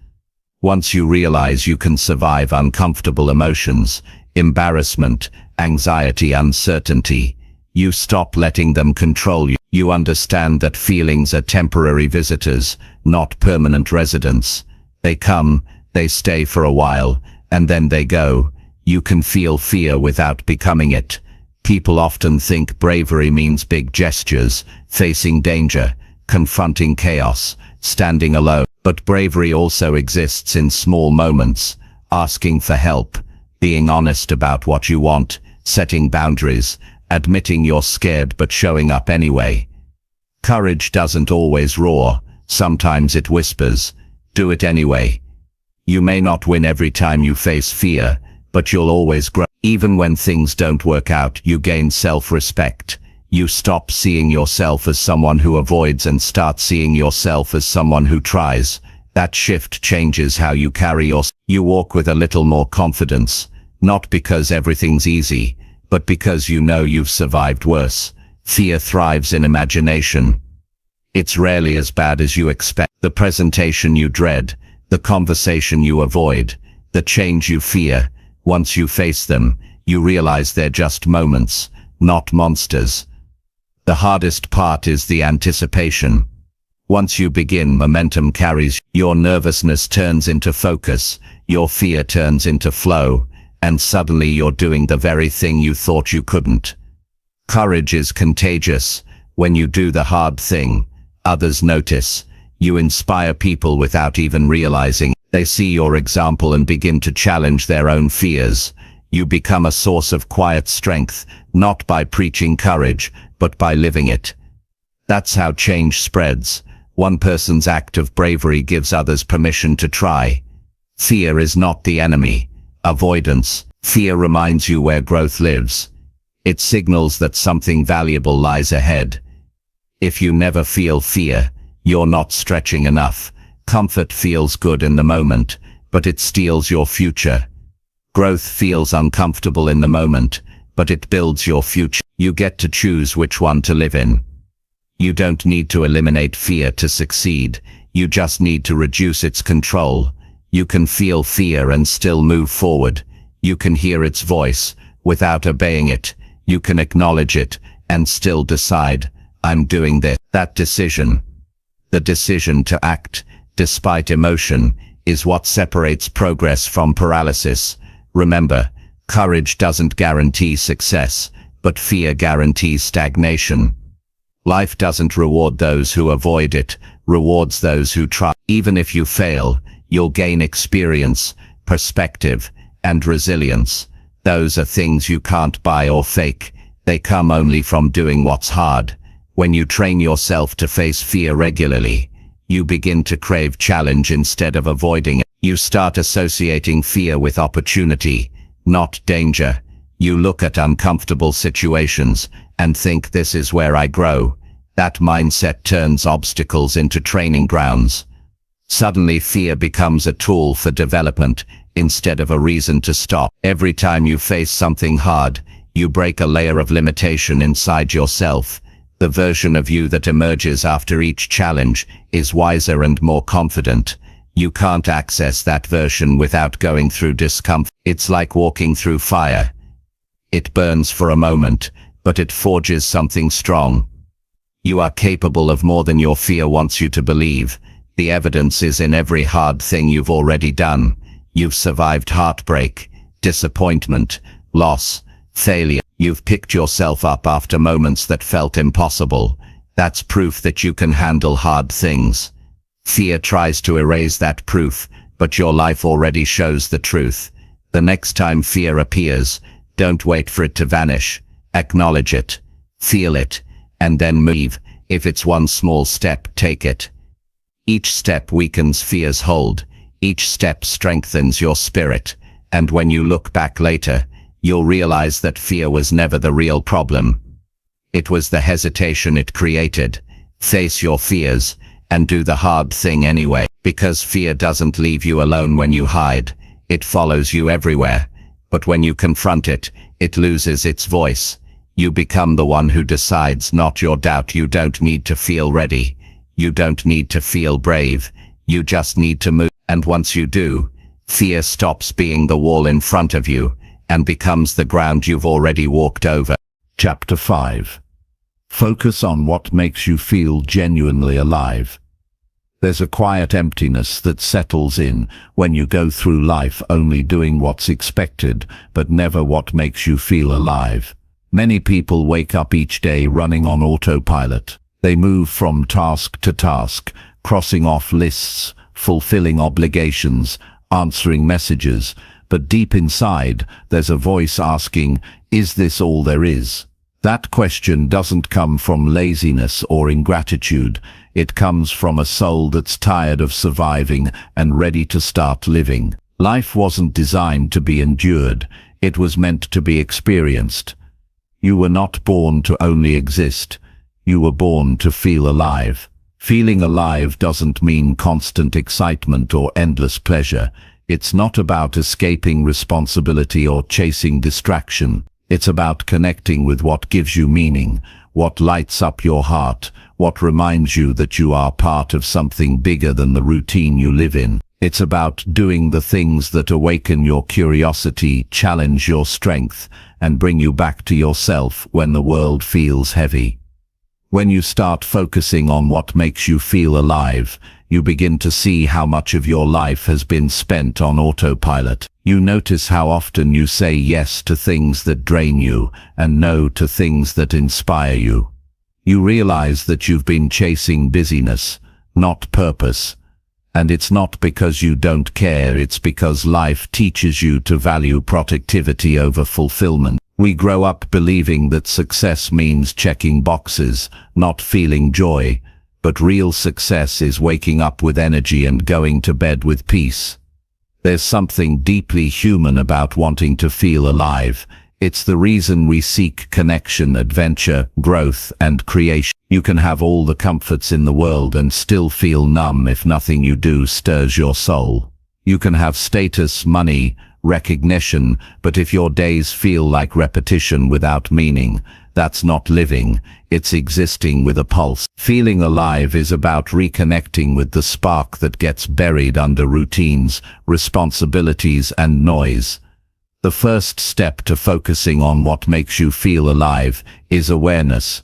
Once you realize you can survive uncomfortable emotions, embarrassment, anxiety, uncertainty, you stop letting them control you. You understand that feelings are temporary visitors, not permanent residents. They come, they stay for a while, and then they go. You can feel fear without becoming it. People often think bravery means big gestures, facing danger, confronting chaos, standing alone. But bravery also exists in small moments, asking for help, being honest about what you want, setting boundaries, admitting you're scared but showing up anyway. Courage doesn't always roar, sometimes it whispers, "Do it anyway." You may not win every time you face fear, but you'll always grow. Even when things don't work out, you gain self-respect. You stop seeing yourself as someone who avoids and start seeing yourself as someone who tries. That shift changes how you carry yourself. You walk with a little more confidence, not because everything's easy, but because you know you've survived worse. Fear thrives in imagination. It's rarely as bad as you expect. The presentation you dread, the conversation you avoid, the change you fear, once you face them, you realize they're just moments, not monsters. The hardest part is the anticipation. Once you begin, momentum carries. Your nervousness turns into focus, your fear turns into flow, and suddenly you're doing the very thing you thought you couldn't. Courage is contagious. When you do the hard thing, others notice. You inspire people without even realizing. They see your example and begin to challenge their own fears. You become a source of quiet strength, not by preaching courage, but by living it. That's how change spreads. One person's act of bravery gives others permission to try. Fear is not the enemy. Avoidance. Fear reminds you where growth lives. It signals that something valuable lies ahead. If you never feel fear, you're not stretching enough. Comfort feels good in the moment, but it steals your future. Growth feels uncomfortable in the moment, but it builds your future. You get to choose which one to live in. You don't need to eliminate fear to succeed. You just need to reduce its control. You can feel fear and still move forward. You can hear its voice without obeying it. You can acknowledge it and still decide, "I'm doing this." That decision, the decision to act despite emotion, is what separates progress from paralysis. Remember, courage doesn't guarantee success, but fear guarantees stagnation. Life doesn't reward those who avoid it, rewards those who try. Even if you fail, you'll gain experience, perspective, and resilience. Those are things you can't buy or fake. They come only from doing what's hard. When you train yourself to face fear regularly, you begin to crave challenge instead of avoiding it. You start associating fear with opportunity, not danger. You look at uncomfortable situations and think, "This is where I grow." That mindset turns obstacles into training grounds. Suddenly fear becomes a tool for development instead of a reason to stop. Every time you face something hard, you break a layer of limitation inside yourself. The version of you that emerges after each challenge is wiser and more confident. You can't access that version without going through discomfort. It's like walking through fire. It burns for a moment, but it forges something strong. You are capable of more than your fear wants you to believe. The evidence is in every hard thing you've already done. You've survived heartbreak, disappointment, loss, failure. You've picked yourself up after moments that felt impossible. That's proof that you can handle hard things. Fear tries to erase that proof, but your life already shows the truth. The next time fear appears, don't wait for it to vanish. Acknowledge it, feel it, and then move. If it's one small step, take it. Each step weakens fear's hold. Each step strengthens your spirit. And when you look back later, you'll realize that fear was never the real problem. It was the hesitation it created. Face your fears and do the hard thing anyway. Because fear doesn't leave you alone when you hide. It follows you everywhere. But when you confront it, it loses its voice. You become the one who decides, not your doubt. You don't need to feel ready. You don't need to feel brave. You just need to move. And once you do, fear stops being the wall in front of you and becomes the ground you've already walked over. Chapter 5. Focus on what makes you feel genuinely alive. There's a quiet emptiness that settles in when you go through life only doing what's expected, but never what makes you feel alive. Many people wake up each day running on autopilot. They move from task to task, crossing off lists, fulfilling obligations, answering messages, but deep inside, there's a voice asking, is this all there is? That question doesn't come from laziness or ingratitude. It comes from a soul that's tired of surviving and ready to start living. Life wasn't designed to be endured. It was meant to be experienced. You were not born to only exist. You were born to feel alive. Feeling alive doesn't mean constant excitement or endless pleasure. It's not about escaping responsibility or chasing distraction. It's about connecting with what gives you meaning, what lights up your heart, what reminds you that you are part of something bigger than the routine you live in. It's about doing the things that awaken your curiosity, challenge your strength, and bring you back to yourself when the world feels heavy. When you start focusing on what makes you feel alive, you begin to see how much of your life has been spent on autopilot. You notice how often you say yes to things that drain you and no to things that inspire you. You realize that you've been chasing busyness, not purpose. And it's not because you don't care, it's because life teaches you to value productivity over fulfillment. We grow up believing that success means checking boxes, not feeling joy. But real success is waking up with energy and going to bed with peace. There's something deeply human about wanting to feel alive. It's the reason we seek connection, adventure, growth, and creation. You can have all the comforts in the world and still feel numb if nothing you do stirs your soul. You can have status, money, recognition, but if your days feel like repetition without meaning, that's not living, it's existing with a pulse. Feeling alive is about reconnecting with the spark that gets buried under routines, responsibilities, and noise. The first step to focusing on what makes you feel alive is awareness.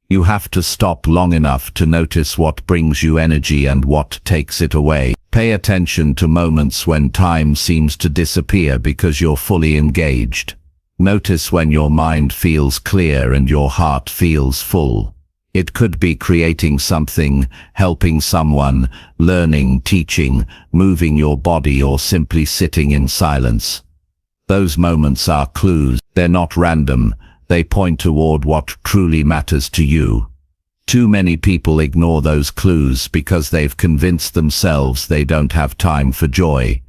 You have to stop long enough to notice what brings you energy and what takes it away. Pay attention to moments when time seems to disappear because you're fully engaged. Notice when your mind feels clear and your heart feels full. It could be creating something, helping someone, learning, teaching, moving your body, or simply sitting in silence. Those moments are clues. They're not random. They point toward what truly matters to you. Too many people ignore those clues because they've convinced themselves they don't have time for joy.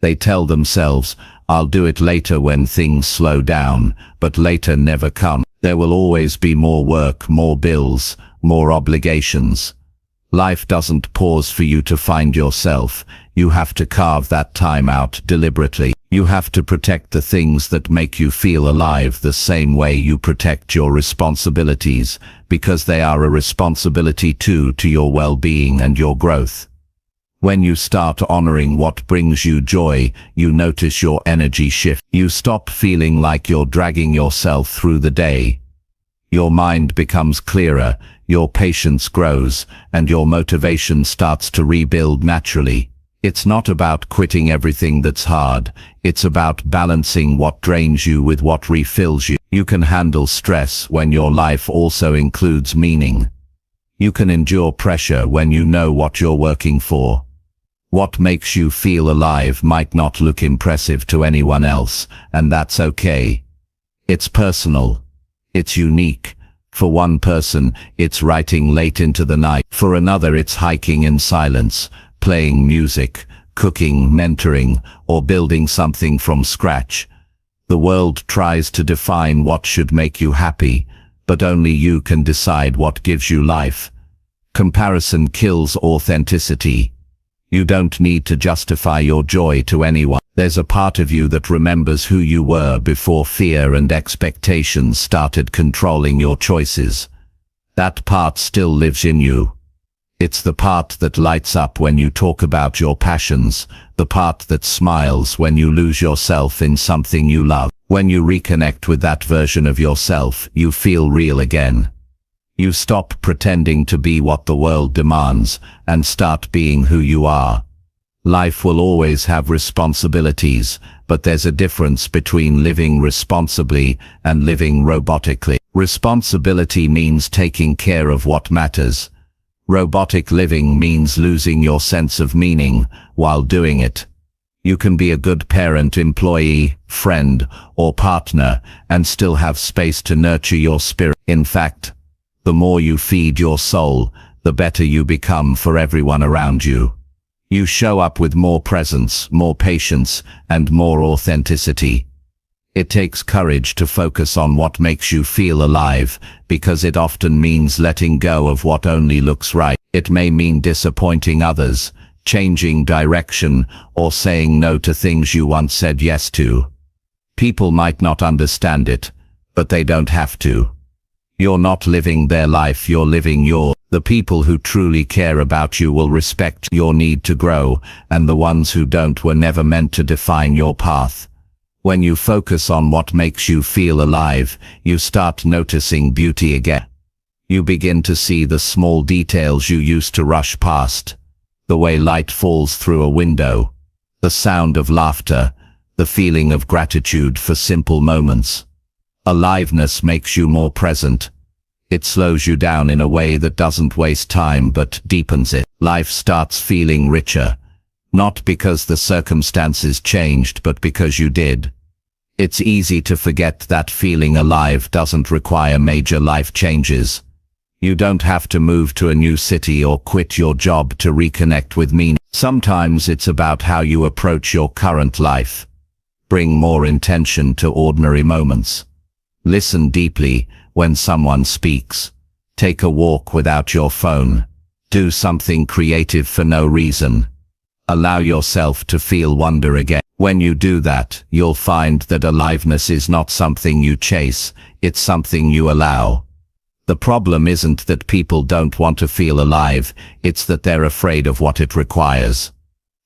They tell themselves, I'll do it later when things slow down, but later never comes. There will always be more work, more bills, more obligations. Life doesn't pause for you to find yourself. You have to carve that time out deliberately. You have to protect the things that make you feel alive the same way you protect your responsibilities, because they are a responsibility too to your well-being and your growth. When you start honoring what brings you joy, you notice your energy shift. You stop feeling like you're dragging yourself through the day. Your mind becomes clearer, your patience grows, and your motivation starts to rebuild naturally. It's not about quitting everything that's hard. It's about balancing what drains you with what refills you. You can handle stress when your life also includes meaning. You can endure pressure when you know what you're working for. What makes you feel alive might not look impressive to anyone else, and that's okay. It's personal. It's unique. For one person, it's writing late into the night. For another, it's hiking in silence, playing music, cooking, mentoring, or building something from scratch. The world tries to define what should make you happy, but only you can decide what gives you life. Comparison kills authenticity. You don't need to justify your joy to anyone. There's a part of you that remembers who you were before fear and expectations started controlling your choices. That part still lives in you. It's the part that lights up when you talk about your passions, the part that smiles when you lose yourself in something you love. When you reconnect with that version of yourself, you feel real again. You stop pretending to be what the world demands and start being who you are. Life will always have responsibilities, but there's a difference between living responsibly and living robotically. Responsibility means taking care of what matters. Robotic living means losing your sense of meaning while doing it. You can be a good parent, employee, friend, or partner, and still have space to nurture your spirit. In fact, the more you feed your soul, the better you become for everyone around you. You show up with more presence, more patience, and more authenticity. It takes courage to focus on what makes you feel alive, because it often means letting go of what only looks right. It may mean disappointing others, changing direction, or saying no to things you once said yes to. People might not understand it, but they don't have to. You're not living their life, you're living yours. The people who truly care about you will respect your need to grow, and the ones who don't were never meant to define your path. When you focus on what makes you feel alive, you start noticing beauty again. You begin to see the small details you used to rush past. The way light falls through a window, the sound of laughter, the feeling of gratitude for simple moments. Aliveness makes you more present. It slows you down in a way that doesn't waste time but deepens it. Life starts feeling richer, not because the circumstances changed but because you did. It's easy to forget that feeling alive doesn't require major life changes. You don't have to move to a new city or quit your job to reconnect with meaning. Sometimes it's about how you approach your current life. Bring more intention to ordinary moments. Listen deeply when someone speaks. Take a walk without your phone. Do something creative for no reason. Allow yourself to feel wonder again. When you do that, you'll find that aliveness is not something you chase, it's something you allow. The problem isn't that people don't want to feel alive, it's that they're afraid of what it requires.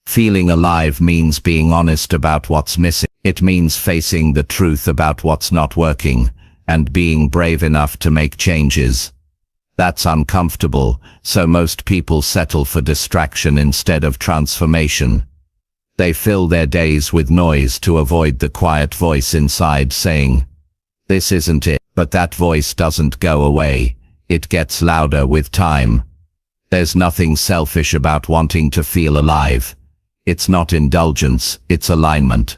Feeling alive means being honest about what's missing. It means facing the truth about what's not working, and being brave enough to make changes. That's uncomfortable, so most people settle for distraction instead of transformation. They fill their days with noise to avoid the quiet voice inside saying, "This isn't it." But that voice doesn't go away. It gets louder with time. There's nothing selfish about wanting to feel alive. It's not indulgence, it's alignment.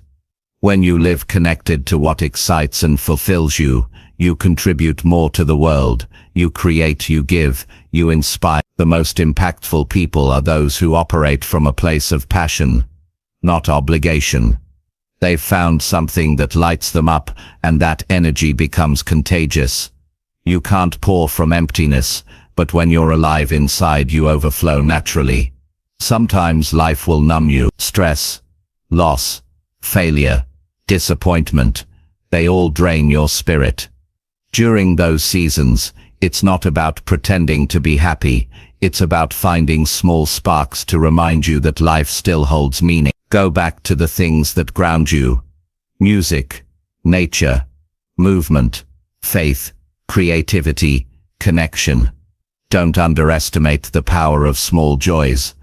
When you live connected to what excites and fulfills you, you contribute more to the world. You create, you give, you inspire. The most impactful people are those who operate from a place of passion, not obligation. They've found something that lights them up, and that energy becomes contagious. You can't pour from emptiness, but when you're alive inside, you overflow naturally. Sometimes life will numb you. Stress, loss, failure, disappointment, they all drain your spirit. During those seasons, it's not about pretending to be happy, it's about finding small sparks to remind you that life still holds meaning. Go back to the things that ground you. Music, nature, movement, faith, creativity, connection. Don't underestimate the power of small joys.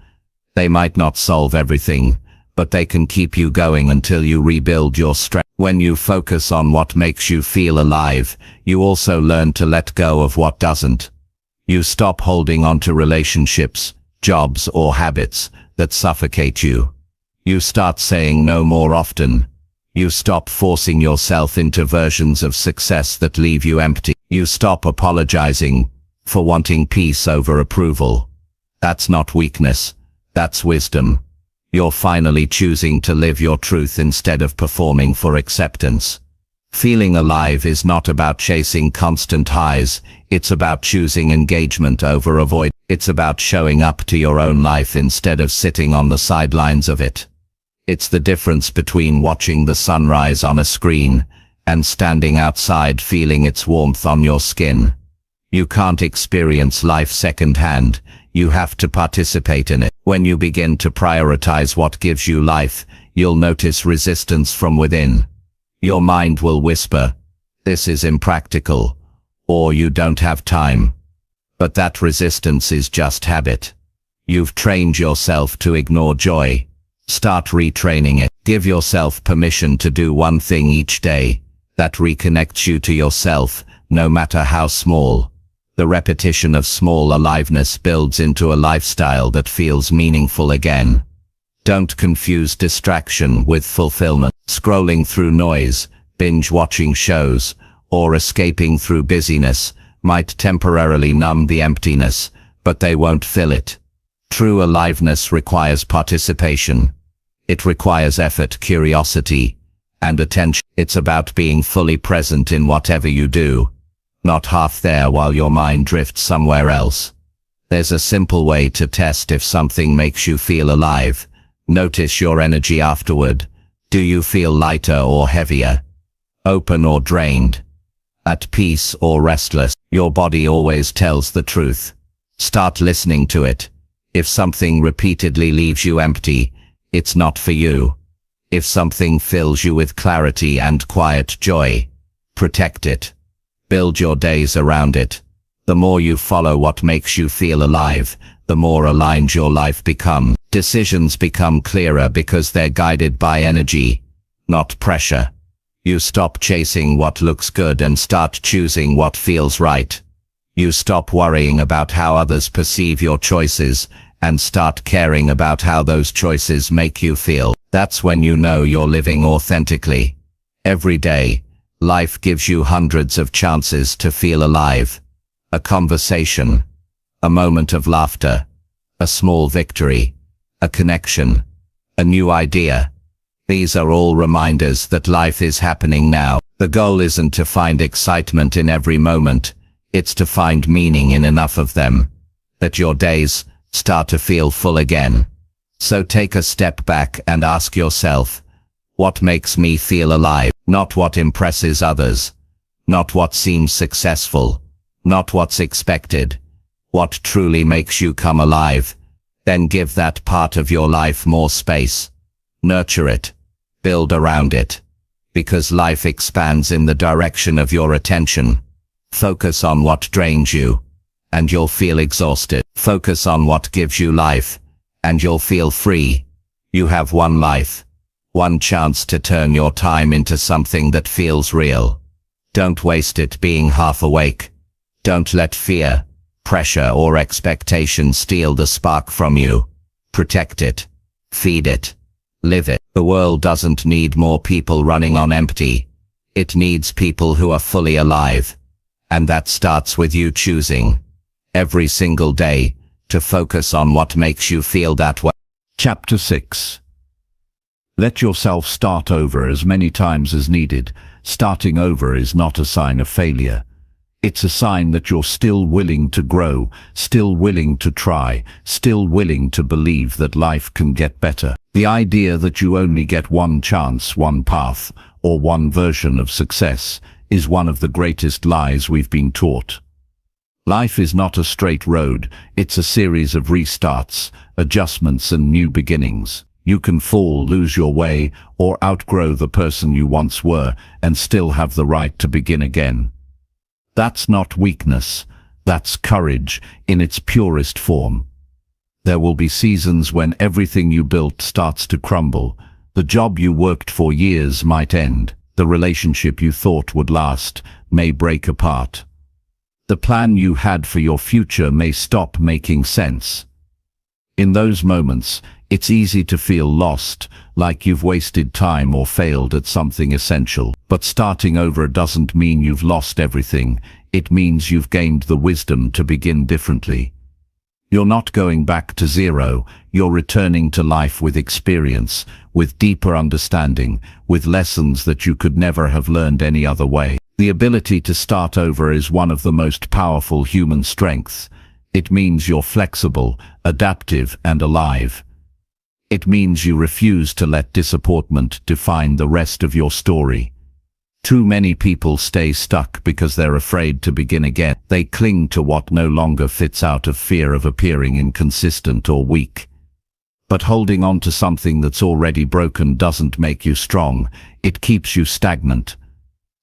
They might not solve everything, but they can keep you going until you rebuild your strength. When you focus on what makes you feel alive, you also learn to let go of what doesn't. You stop holding on to relationships, jobs, or habits that suffocate you. You start saying no more often. You stop forcing yourself into versions of success that leave you empty. You stop apologizing for wanting peace over approval. That's not weakness, that's wisdom. You're finally choosing to live your truth instead of performing for acceptance. Feeling alive is not about chasing constant highs, it's about choosing engagement over avoid. It's about showing up to your own life instead of sitting on the sidelines of it. It's the difference between watching the sunrise on a screen and standing outside feeling its warmth on your skin. You can't experience life secondhand, you have to participate in it. When you begin to prioritize what gives you life, you'll notice resistance from within. Your mind will whisper, "This is impractical," or "You don't have time." But that resistance is just habit. You've trained yourself to ignore joy. Start retraining it. Give yourself permission to do one thing each day that reconnects you to yourself, no matter how small. The repetition of small aliveness builds into a lifestyle that feels meaningful again. Don't confuse distraction with fulfillment. Scrolling through noise, binge-watching shows, or escaping through busyness might temporarily numb the emptiness, but they won't fill it. True aliveness requires participation. It requires effort, curiosity, and attention. It's about being fully present in whatever you do, not half there while your mind drifts somewhere else. There's a simple way to test if something makes you feel alive. Notice your energy afterward. Do you feel lighter or heavier? Open or drained? At peace or restless? Your body always tells the truth. Start listening to it. If something repeatedly leaves you empty, it's not for you. If something fills you with clarity and quiet joy, protect it. Build your days around it. The more you follow what makes you feel alive, the more aligned your life becomes. Decisions become clearer because they're guided by energy, not pressure. You stop chasing what looks good and start choosing what feels right. You stop worrying about how others perceive your choices and start caring about how those choices make you feel. That's when you know you're living authentically. Every day, life gives you hundreds of chances to feel alive. A conversation, a moment of laughter, a small victory, a connection, a new idea. These are all reminders that life is happening now. The goal isn't to find excitement in every moment, it's to find meaning in enough of them, that your days start to feel full again. So take a step back and ask yourself, what makes me feel alive? Not what impresses others, not what seems successful, not what's expected. What truly makes you come alive? Then give that part of your life more space. Nurture it. Build around it. Because life expands in the direction of your attention. Focus on what drains you, and you'll feel exhausted. Focus on what gives you life, and you'll feel free. You have one life, one chance to turn your time into something that feels real. Don't waste it being half awake. Don't let fear, pressure, or expectation steal the spark from you. Protect it. Feed it. Live it. The world doesn't need more people running on empty. It needs people who are fully alive. And that starts with you choosing, every single day, to focus on what makes you feel that way. Chapter 6. Let yourself start over as many times as needed. Starting over is not a sign of failure. It's a sign that you're still willing to grow, still willing to try, still willing to believe that life can get better. The idea that you only get one chance, one path, or one version of success is one of the greatest lies we've been taught. Life is not a straight road, it's a series of restarts, adjustments and new beginnings. You can fall, lose your way, or outgrow the person you once were, and still have the right to begin again. That's not weakness, that's courage in its purest form. There will be seasons when everything you built starts to crumble. The job you worked for years might end. The relationship you thought would last may break apart. The plan you had for your future may stop making sense. In those moments, it's easy to feel lost, like you've wasted time or failed at something essential. But starting over doesn't mean you've lost everything. It means you've gained the wisdom to begin differently. You're not going back to zero, you're returning to life with experience, with deeper understanding, with lessons that you could never have learned any other way. The ability to start over is one of the most powerful human strengths. It means you're flexible, adaptive, and alive. It means you refuse to let disappointment define the rest of your story. Too many people stay stuck because they're afraid to begin again. They cling to what no longer fits out of fear of appearing inconsistent or weak. But holding on to something that's already broken doesn't make you strong, it keeps you stagnant.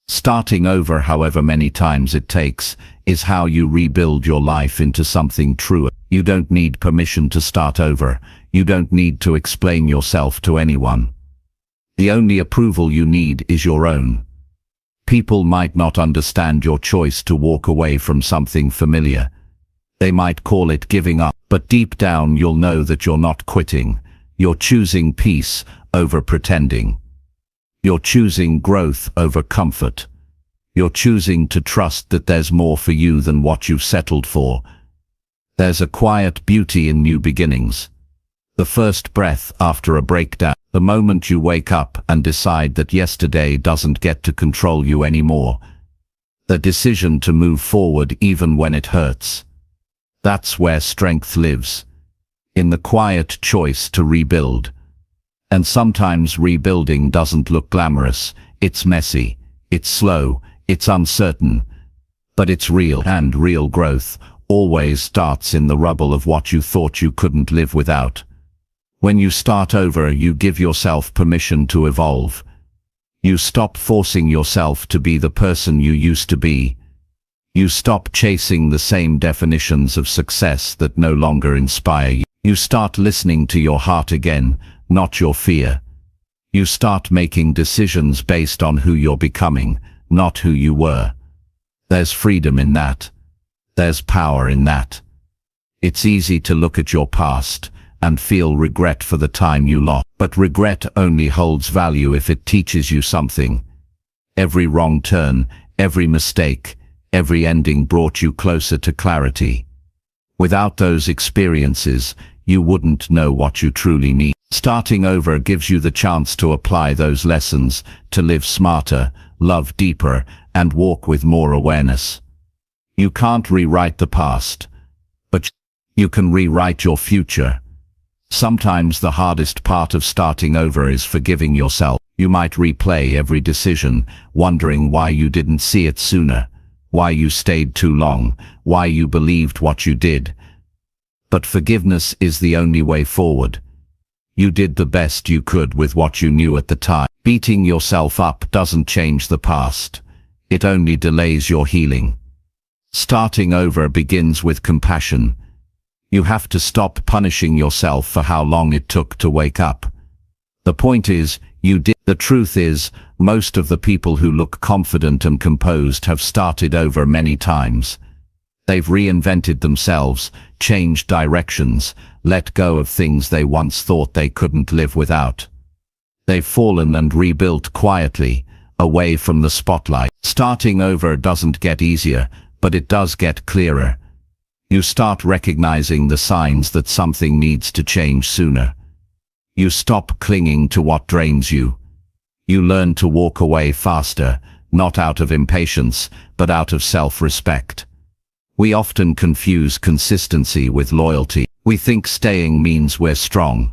Starting over, however many times it takes, is how you rebuild your life into something truer. You don't need permission to start over. You don't need to explain yourself to anyone. The only approval you need is your own. People might not understand your choice to walk away from something familiar. They might call it giving up, but deep down you'll know that you're not quitting. You're choosing peace over pretending. You're choosing growth over comfort. You're choosing to trust that there's more for you than what you've settled for. There's a quiet beauty in new beginnings. The first breath after a breakdown, the moment you wake up and decide that yesterday doesn't get to control you anymore. The decision to move forward even when it hurts. That's where strength lives. In the quiet choice to rebuild. And sometimes rebuilding doesn't look glamorous. It's messy, it's slow, it's uncertain. But it's real, and real growth always starts in the rubble of what you thought you couldn't live without. When you start over, you give yourself permission to evolve. You stop forcing yourself to be the person you used to be. You stop chasing the same definitions of success that no longer inspire you. You start listening to your heart again, not your fear. You start making decisions based on who you're becoming, not who you were. There's freedom in that. There's power in that. It's easy to look at your past and feel regret for the time you lost. But regret only holds value if it teaches you something. Every wrong turn, every mistake, every ending brought you closer to clarity. Without those experiences, you wouldn't know what you truly need. Starting over gives you the chance to apply those lessons, to live smarter, love deeper, and walk with more awareness. You can't rewrite the past, but you can rewrite your future. Sometimes the hardest part of starting over is forgiving yourself. You might replay every decision, wondering why you didn't see it sooner, why you stayed too long, why you believed what you did. But forgiveness is the only way forward. You did the best you could with what you knew at the time. Beating yourself up doesn't change the past. It only delays your healing. Starting over begins with compassion. You have to stop punishing yourself for how long it took to wake up. The point is, you did. The truth is, most of the people who look confident and composed have started over many times. They've reinvented themselves, changed directions, let go of things they once thought they couldn't live without. They've fallen and rebuilt quietly, away from the spotlight. Starting over doesn't get easier, but it does get clearer. You start recognizing the signs that something needs to change sooner. You stop clinging to what drains you. You learn to walk away faster, not out of impatience, but out of self-respect. We often confuse consistency with loyalty. We think staying means we're strong.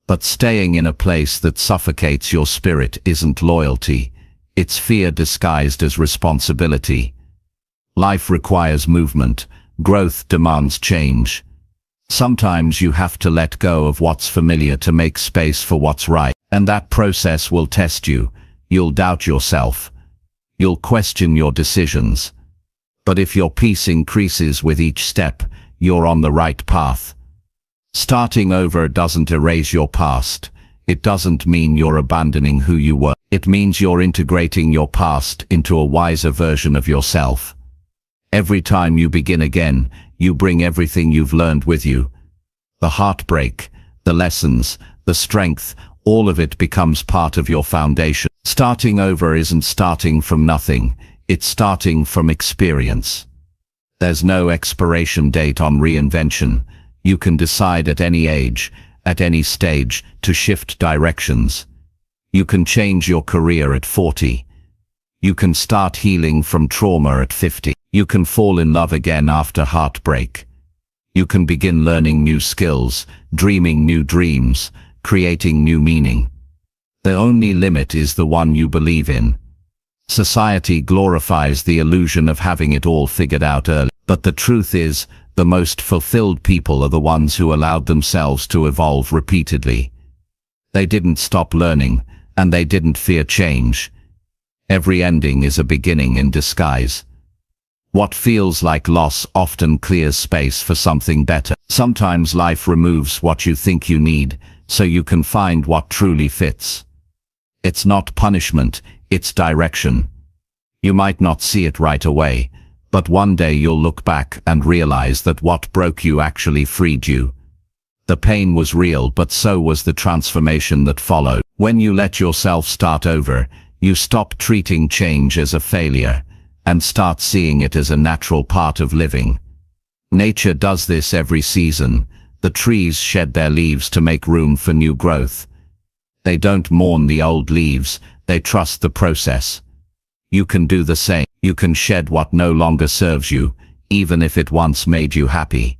But staying in a place that suffocates your spirit isn't loyalty. It's fear disguised as responsibility. Life requires movement. Growth demands change. Sometimes you have to let go of what's familiar to make space for what's right. And that process will test you. You'll doubt yourself. You'll question your decisions. But if your peace increases with each step, you're on the right path. Starting over doesn't erase your past. It doesn't mean you're abandoning who you were. It means you're integrating your past into a wiser version of yourself. Every time you begin again, you bring everything you've learned with you. The heartbreak, the lessons, the strength, all of it becomes part of your foundation. Starting over isn't starting from nothing, it's starting from experience. There's no expiration date on reinvention. You can decide at any age, at any stage, to shift directions. You can change your career at 40. You can start healing from trauma at 50. You can fall in love again after heartbreak. You can begin learning new skills, dreaming new dreams, creating new meaning. The only limit is the one you believe in. Society glorifies the illusion of having it all figured out early. But the truth is, the most fulfilled people are the ones who allowed themselves to evolve repeatedly. They didn't stop learning, and they didn't fear change. Every ending is a beginning in disguise. What feels like loss often clears space for something better. Sometimes life removes what you think you need, so you can find what truly fits. It's not punishment, it's direction. You might not see it right away, but one day you'll look back and realize that what broke you actually freed you. The pain was real, but so was the transformation that followed. When you let yourself start over, you stop treating change as a failure and start seeing it as a natural part of living. Nature does this every season. The trees shed their leaves to make room for new growth. They don't mourn the old leaves, they trust the process. You can do the same. You can shed what no longer serves you, even if it once made you happy.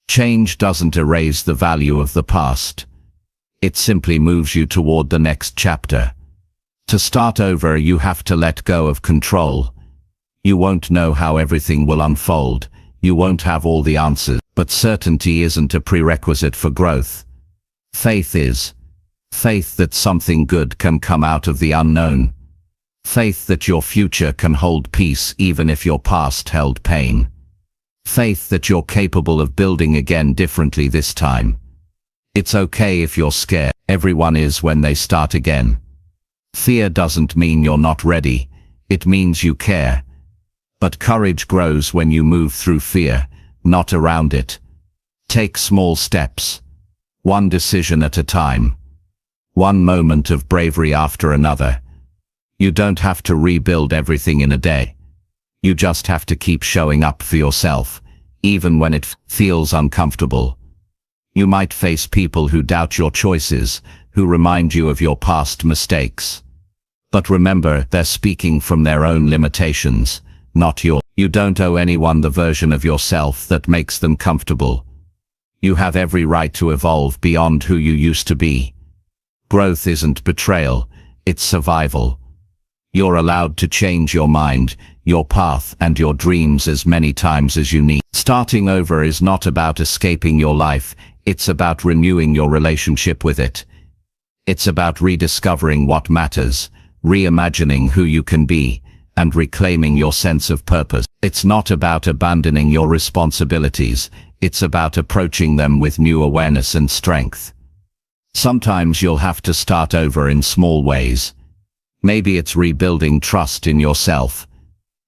Change doesn't erase the value of the past. It simply moves you toward the next chapter. To start over, you have to let go of control. You won't know how everything will unfold. You won't have all the answers. But certainty isn't a prerequisite for growth. Faith is. Faith that something good can come out of the unknown. Faith that your future can hold peace even if your past held pain. Faith that you're capable of building again differently this time. It's okay if you're scared. Everyone is when they start again. Fear doesn't mean you're not ready. It means you care. But courage grows when you move through fear, not around it. Take small steps. One decision at a time. One moment of bravery after another. You don't have to rebuild everything in a day. You just have to keep showing up for yourself, even when it feels uncomfortable. You might face people who doubt your choices, who remind you of your past mistakes. But remember, they're speaking from their own limitations, not yours. You don't owe anyone the version of yourself that makes them comfortable. You have every right to evolve beyond who you used to be. Growth isn't betrayal, it's survival. You're allowed to change your mind, your path, and your dreams as many times as you need. Starting over is not about escaping your life, it's about renewing your relationship with it. It's about rediscovering what matters, reimagining who you can be, and reclaiming your sense of purpose. It's not about abandoning your responsibilities, it's about approaching them with new awareness and strength. Sometimes you'll have to start over in small ways. Maybe it's rebuilding trust in yourself.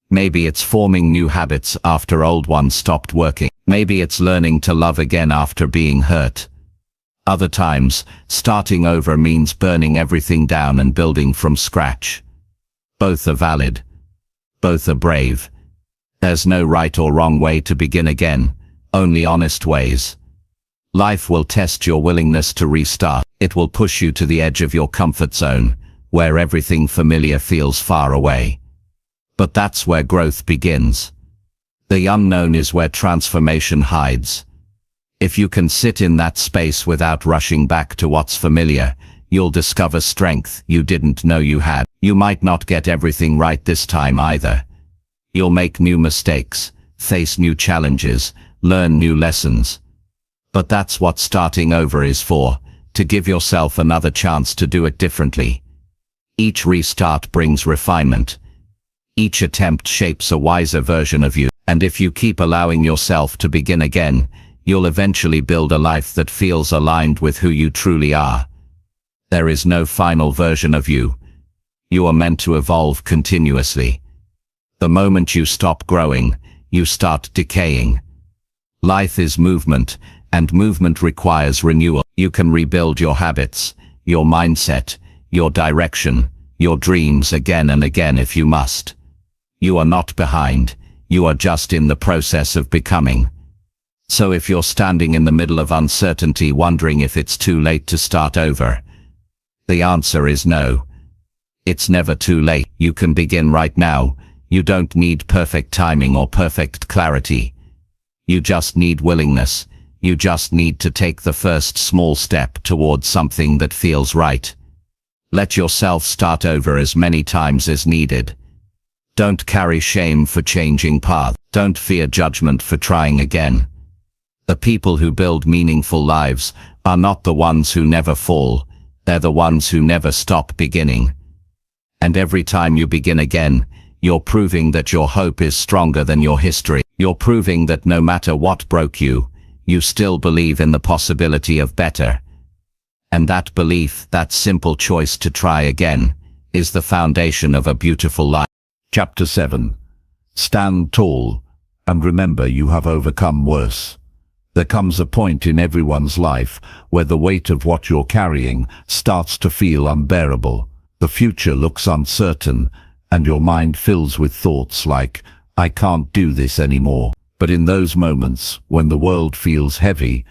Maybe it's forming new habits after old ones stopped working. Maybe it's learning to love again after being hurt. Other times, starting over means burning everything down and building from scratch. Both are valid. Both are brave. There's no right or wrong way to begin again, only honest ways. Life will test your willingness to restart. It will push you to the edge of your comfort zone, where everything familiar feels far away. But that's where growth begins. The unknown is where transformation hides. If you can sit in that space without rushing back to what's familiar, you'll discover strength you didn't know you had. You might not get everything right this time either. You'll make new mistakes, face new challenges, learn new lessons. But that's what starting over is for, to give yourself another chance to do it differently. Each restart brings refinement. Each attempt shapes a wiser version of you, and if you keep allowing yourself to begin again, you'll eventually build a life that feels aligned with who you truly are. There is no final version of you. You are meant to evolve continuously. The moment you stop growing, you start decaying. Life is movement, and movement requires renewal. You can rebuild your habits, your mindset, your direction, your dreams again and again if you must. You are not behind, you are just in the process of becoming. So if you're standing in the middle of uncertainty wondering if it's too late to start over, the answer is no. It's never too late. You can begin right now. You don't need perfect timing or perfect clarity. You just need willingness. You just need to take the first small step towards something that feels right. Let yourself start over as many times as needed. Don't carry shame for changing paths. Don't fear judgment for trying again. The people who build meaningful lives are not the ones who never fall. They're the ones who never stop beginning. And every time you begin again, you're proving that your hope is stronger than your history. You're proving that no matter what broke you, you still believe in the possibility of better. And that belief, that simple choice to try again, is the foundation of a beautiful life. Chapter 7. Stand tall, and remember you have overcome worse. There comes a point in everyone's life where the weight of what you're carrying starts to feel unbearable. The future looks uncertain, and your mind fills with thoughts like, "I can't do this anymore." But in those moments, when the world feels heavy,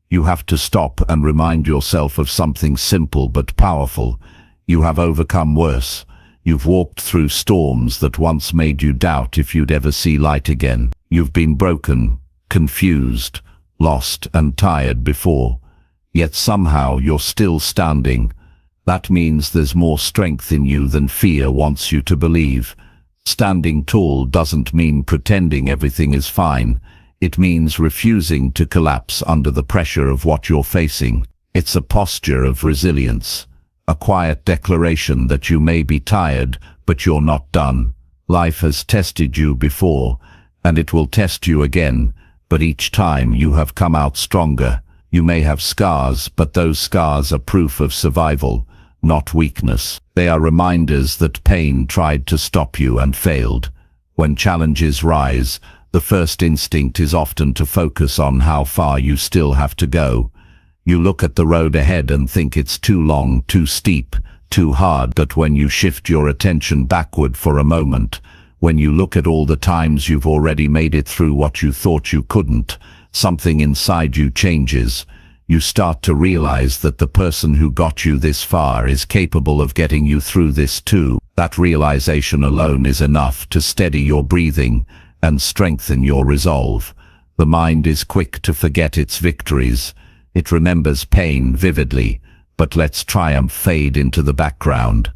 you have to stop and remind yourself of something simple but powerful. You have overcome worse. You've walked through storms that once made you doubt if you'd ever see light again. You've been broken, confused, lost and tired before, yet somehow you're still standing. That means there's more strength in you than fear wants you to believe. Standing tall doesn't mean pretending everything is fine. It means refusing to collapse under the pressure of what you're facing. It's a posture of resilience, a quiet declaration that you may be tired, but you're not done. Life has tested you before, and it will test you again, but each time you have come out stronger. You may have scars, but those scars are proof of survival, not weakness. They are reminders that pain tried to stop you and failed. When challenges rise, the first instinct is often to focus on how far you still have to go. You look at the road ahead and think it's too long, too steep, too hard. But when you shift your attention backward for a moment, when you look at all the times you've already made it through what you thought you couldn't, something inside you changes. You start to realize that the person who got you this far is capable of getting you through this too. That realization alone is enough to steady your breathing and strengthen your resolve. The mind is quick to forget its victories. It remembers pain vividly, but lets triumph fade into the background.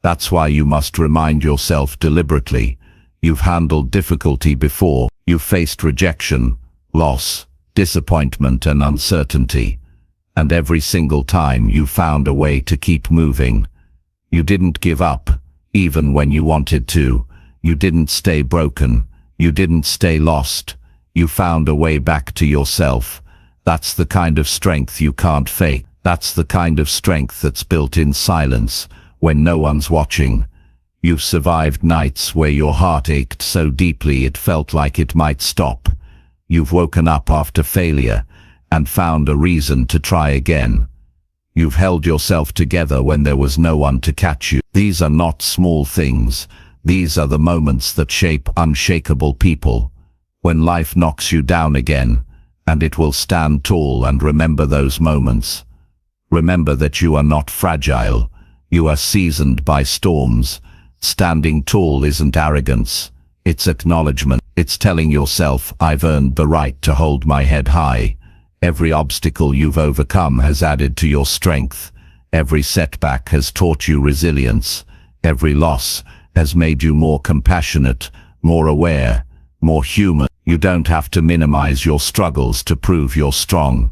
That's why you must remind yourself deliberately. You've handled difficulty before. You've faced rejection, loss, disappointment and uncertainty. And every single time you found a way to keep moving. You didn't give up, even when you wanted to. You didn't stay broken. You didn't stay lost. You found a way back to yourself. That's the kind of strength you can't fake. That's the kind of strength that's built in silence, when no one's watching. You've survived nights where your heart ached so deeply it felt like it might stop. You've woken up after failure and found a reason to try again. You've held yourself together when there was no one to catch you. These are not small things. These are the moments that shape unshakable people. When life knocks you down again, and it will stand tall, and remember those moments. Remember that you are not fragile. You are seasoned by storms. Standing tall isn't arrogance. It's acknowledgement. It's telling yourself, I've earned the right to hold my head high. Every obstacle you've overcome has added to your strength. Every setback has taught you resilience. Every loss has made you more compassionate, more aware, more human. You don't have to minimize your struggles to prove you're strong.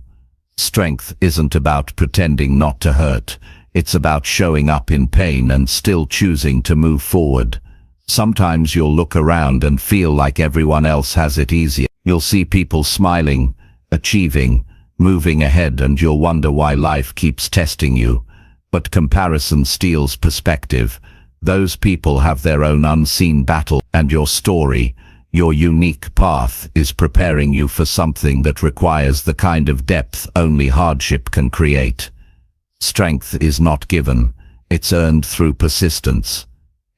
Strength isn't about pretending not to hurt. It's about showing up in pain and still choosing to move forward. Sometimes you'll look around and feel like everyone else has it easier. You'll see people smiling, achieving, moving ahead, and you'll wonder why life keeps testing you. But comparison steals perspective. Those people have their own unseen battle, and your story, your unique path, is preparing you for something that requires the kind of depth only hardship can create. Strength is not given. It's earned through persistence.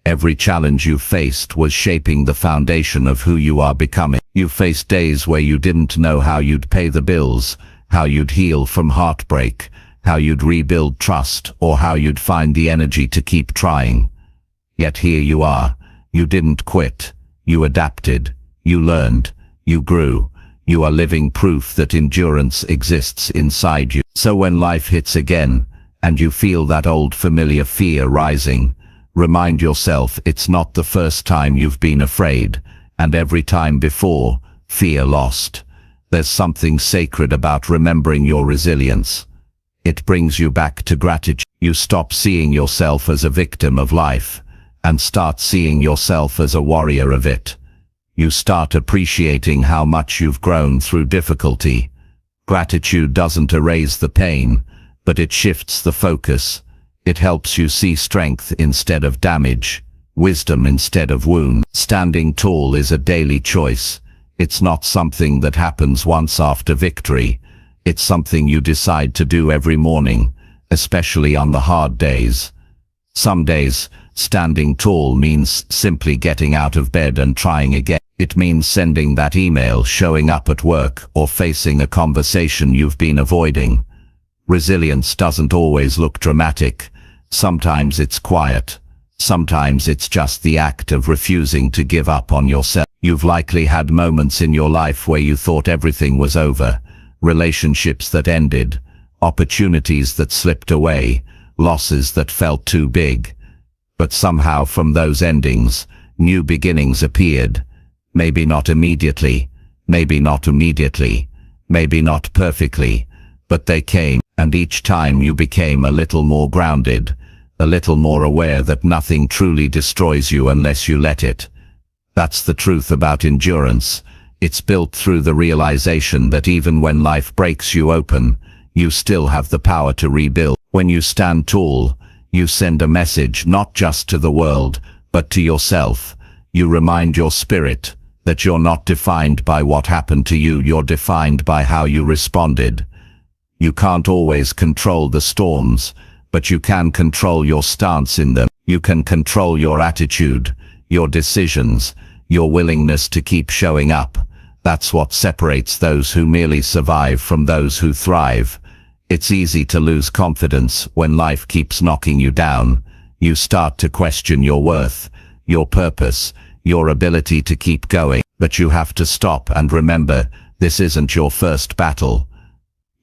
Every challenge you faced was shaping the foundation of who you are becoming. You faced days where you didn't know how you'd pay the bills, how you'd heal from heartbreak, how you'd rebuild trust, or how you'd find the energy to keep trying. Yet here you are. You didn't quit. You adapted. You learned. You grew. You are living proof that endurance exists inside you. So when life hits again, and you feel that old familiar fear rising, remind yourself it's not the first time you've been afraid, and every time before, fear lost. There's something sacred about remembering your resilience. It brings you back to gratitude. You stop seeing yourself as a victim of life, and start seeing yourself as a warrior of it. You start appreciating how much you've grown through difficulty. Gratitude doesn't erase the pain, but it shifts the focus. It helps you see strength instead of damage, wisdom instead of wound. Standing tall is a daily choice. It's not something that happens once after victory. It's something you decide to do every morning, especially on the hard days. Some days, standing tall means simply getting out of bed and trying again. It means sending that email, showing up at work, or facing a conversation you've been avoiding. Resilience doesn't always look dramatic. Sometimes it's quiet. Sometimes it's just the act of refusing to give up on yourself. You've likely had moments in your life where you thought everything was over. Relationships that ended, opportunities that slipped away, losses that felt too big. But somehow from those endings, new beginnings appeared. Maybe not immediately, maybe not perfectly, but they came, and each time you became a little more grounded, a little more aware that nothing truly destroys you unless you let it. That's the truth about endurance. It's built through the realization that even when life breaks you open, you still have the power to rebuild. When you stand tall, you send a message not just to the world, but to yourself. You remind your spirit that you're not defined by what happened to you, you're defined by how you responded. You can't always control the storms, but you can control your stance in them. You can control your attitude, your decisions, your willingness to keep showing up. That's what separates those who merely survive from those who thrive. It's easy to lose confidence when life keeps knocking you down. You start to question your worth, your purpose, your ability to keep going. But you have to stop and remember, this isn't your first battle.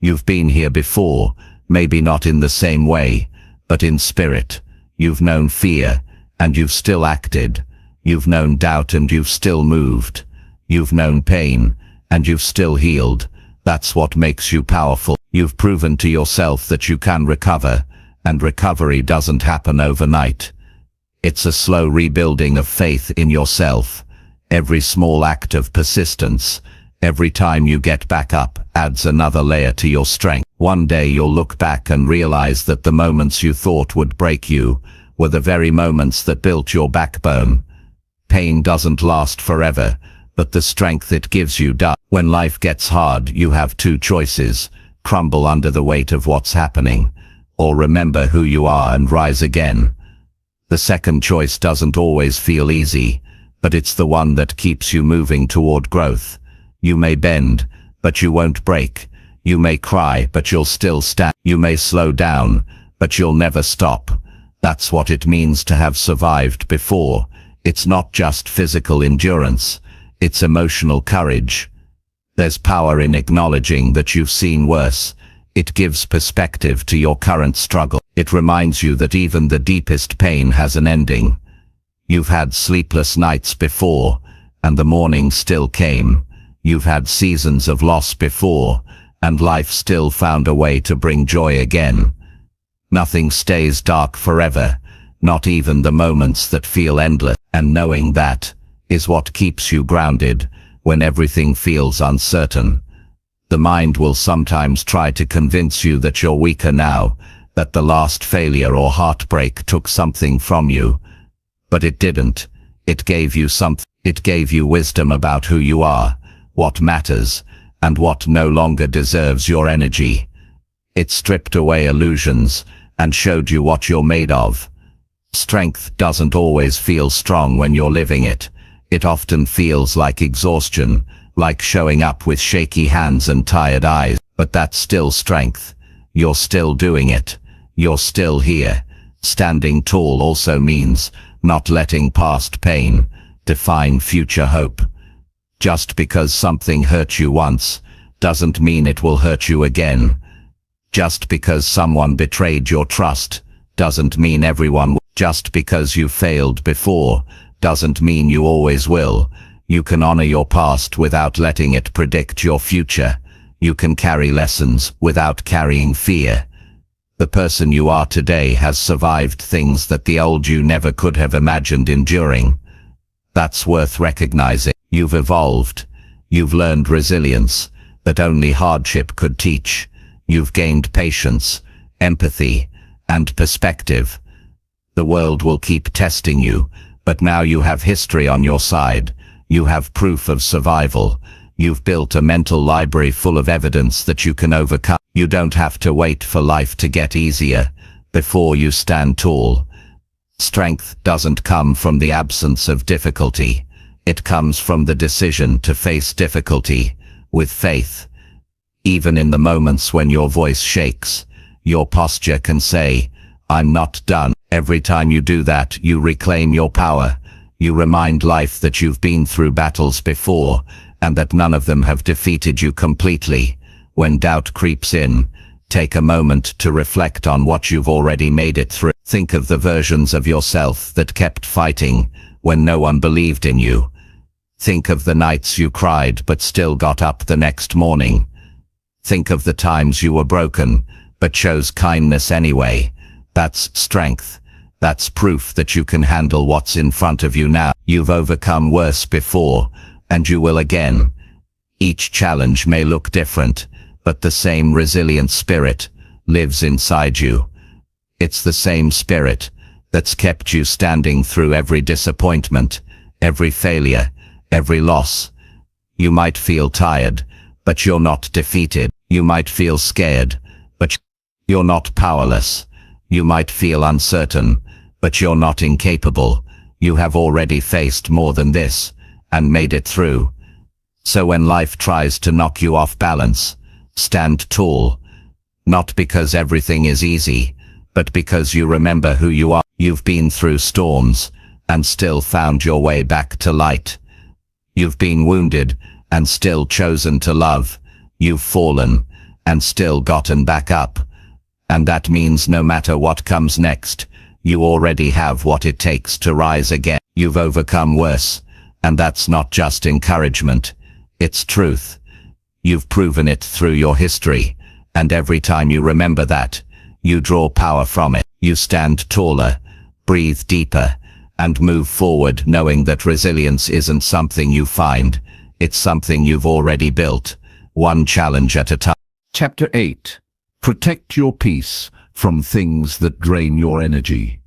You've been here before, maybe not in the same way, but in spirit. You've known fear, and you've still acted. You've known doubt, and you've still moved. You've known pain, and you've still healed. That's what makes you powerful. You've proven to yourself that you can recover, and recovery doesn't happen overnight. It's a slow rebuilding of faith in yourself. Every small act of persistence, every time you get back up, adds another layer to your strength. One day you'll look back and realize that the moments you thought would break you were the very moments that built your backbone. Pain doesn't last forever, but the strength it gives you does. When life gets hard, you have two choices: crumble under the weight of what's happening, or remember who you are and rise again. The second choice doesn't always feel easy, but it's the one that keeps you moving toward growth. You may bend, but you won't break. You may cry, but you'll still stand. You may slow down, but you'll never stop. That's what it means to have survived before. It's not just physical endurance, it's emotional courage. There's power in acknowledging that you've seen worse. It gives perspective to your current struggle. It reminds you that even the deepest pain has an ending. You've had sleepless nights before, and the morning still came. You've had seasons of loss before, and life still found a way to bring joy again. Nothing stays dark forever, not even the moments that feel endless. And knowing that is what keeps you grounded when everything feels uncertain. The mind will sometimes try to convince you that you're weaker now, that the last failure or heartbreak took something from you. But it didn't. It gave you something. It gave you wisdom about who you are, what matters, and what no longer deserves your energy. It stripped away illusions and showed you what you're made of. Strength doesn't always feel strong when you're living it. It often feels like exhaustion, like showing up with shaky hands and tired eyes. But that's still strength. You're still doing it. You're still here. Standing tall also means not letting past pain define future hope. Just because something hurt you once doesn't mean it will hurt you again. Just because someone betrayed your trust doesn't mean everyone will. Just because you failed before doesn't mean you always will. You can honor your past without letting it predict your future. You can carry lessons without carrying fear. The person you are today has survived things that the old you never could have imagined enduring. That's worth recognizing. You've evolved. You've learned resilience that only hardship could teach. You've gained patience, empathy, and perspective. The world will keep testing you, but now you have history on your side. You have proof of survival. You've built a mental library full of evidence that you can overcome. You don't have to wait for life to get easier before you stand tall. Strength doesn't come from the absence of difficulty. It comes from the decision to face difficulty with faith. Even in the moments when your voice shakes, your posture can say, "I'm not done." Every time you do that, you reclaim your power. You remind life that you've been through battles before, and that none of them have defeated you completely. When doubt creeps in, take a moment to reflect on what you've already made it through. Think of the versions of yourself that kept fighting when no one believed in you. Think of the nights you cried but still got up the next morning. Think of the times you were broken but chose kindness anyway. That's strength. That's proof that you can handle what's in front of you now. You've overcome worse before, and you will again. Each challenge may look different, but the same resilient spirit lives inside you. It's the same spirit that's kept you standing through every disappointment, every failure, every loss. You might feel tired, but you're not defeated. You might feel scared, but you're not powerless. You might feel uncertain, but you're not incapable. You have already faced more than this and made it through. So when life tries to knock you off balance, stand tall. Not because everything is easy, but because you remember who you are. You've been through storms and still found your way back to light. You've been wounded and still chosen to love. You've fallen and still gotten back up. And that means no matter what comes next, you already have what it takes to rise again. You've overcome worse, and that's not just encouragement, it's truth. You've proven it through your history, and every time you remember that, you draw power from it. You stand taller, breathe deeper, and move forward knowing that resilience isn't something you find, it's something you've already built, one challenge at a time. Chapter 8. Protect your peace from things that drain your energy.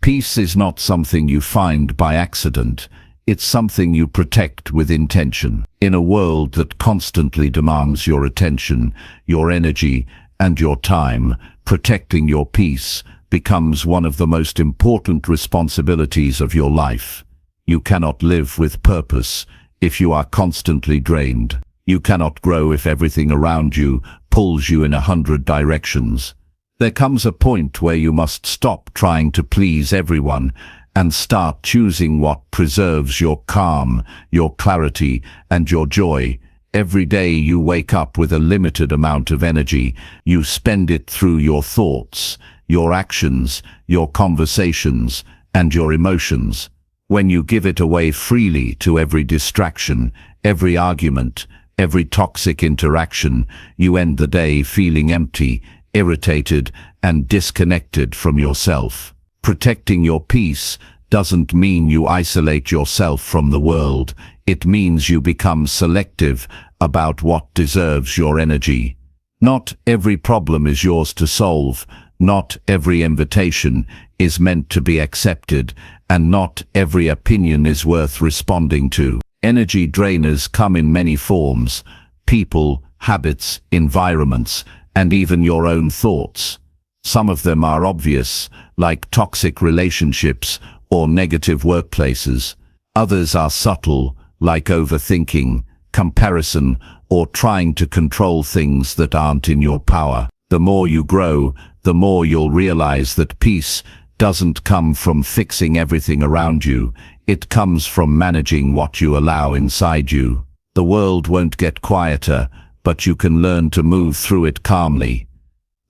Peace is not something you find by accident. It's something you protect with intention. In a world that constantly demands your attention, your energy, and your time, protecting your peace becomes one of the most important responsibilities of your life. You cannot live with purpose if you are constantly drained. You cannot grow if everything around you pulls you in 100 directions. There comes a point where you must stop trying to please everyone and start choosing what preserves your calm, your clarity, and your joy. Every day you wake up with a limited amount of energy. You spend it through your thoughts, your actions, your conversations, and your emotions. When you give it away freely to every distraction, every argument, every toxic interaction, you end the day feeling empty, irritated, and disconnected from yourself. Protecting your peace doesn't mean you isolate yourself from the world. It means you become selective about what deserves your energy. Not every problem is yours to solve. Not every invitation is meant to be accepted, and not every opinion is worth responding to. Energy drainers come in many forms: people, habits, environments, and even your own thoughts. Some of them are obvious, like toxic relationships or negative workplaces. Others are subtle, like overthinking, comparison, or trying to control things that aren't in your power. The more you grow, the more you'll realize that peace doesn't come from fixing everything around you. It comes from managing what you allow inside you. The world won't get quieter, but you can learn to move through it calmly.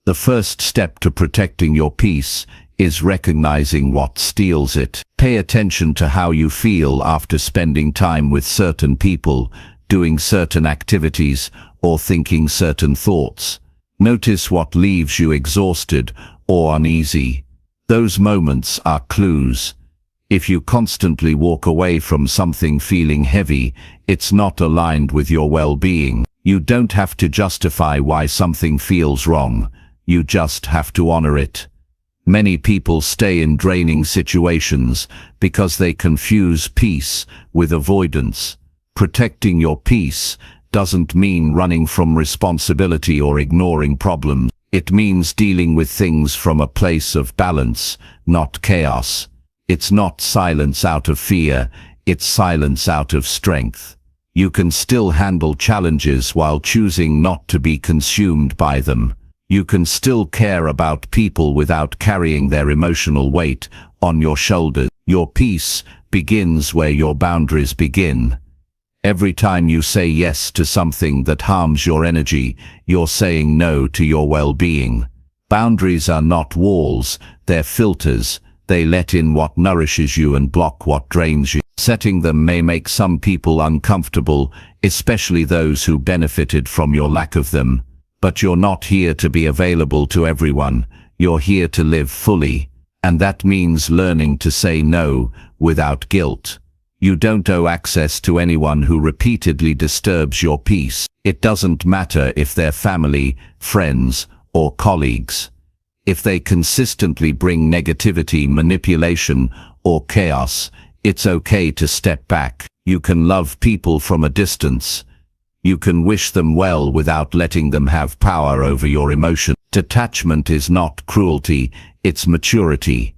The first step to protecting your peace is recognizing what steals it. Pay attention to how you feel after spending time with certain people, doing certain activities, or thinking certain thoughts. Notice what leaves you exhausted or uneasy. Those moments are clues. If you constantly walk away from something feeling heavy, it's not aligned with your well-being. You don't have to justify why something feels wrong. You just have to honor it. Many people stay in draining situations because they confuse peace with avoidance. Protecting your peace doesn't mean running from responsibility or ignoring problems. It means dealing with things from a place of balance, not chaos. It's not silence out of fear, it's silence out of strength. You can still handle challenges while choosing not to be consumed by them. You can still care about people without carrying their emotional weight on your shoulders. Your peace begins where your boundaries begin. Every time you say yes to something that harms your energy, you're saying no to your well-being. Boundaries are not walls, they're filters. They let in what nourishes you and block what drains you. Setting them may make some people uncomfortable, especially those who benefited from your lack of them. But you're not here to be available to everyone. You're here to live fully. And that means learning to say no without guilt. You don't owe access to anyone who repeatedly disturbs your peace. It doesn't matter if they're family, friends, or colleagues. If they consistently bring negativity, manipulation, or chaos, it's okay to step back. You can love people from a distance. You can wish them well without letting them have power over your emotion. Detachment is not cruelty, it's maturity.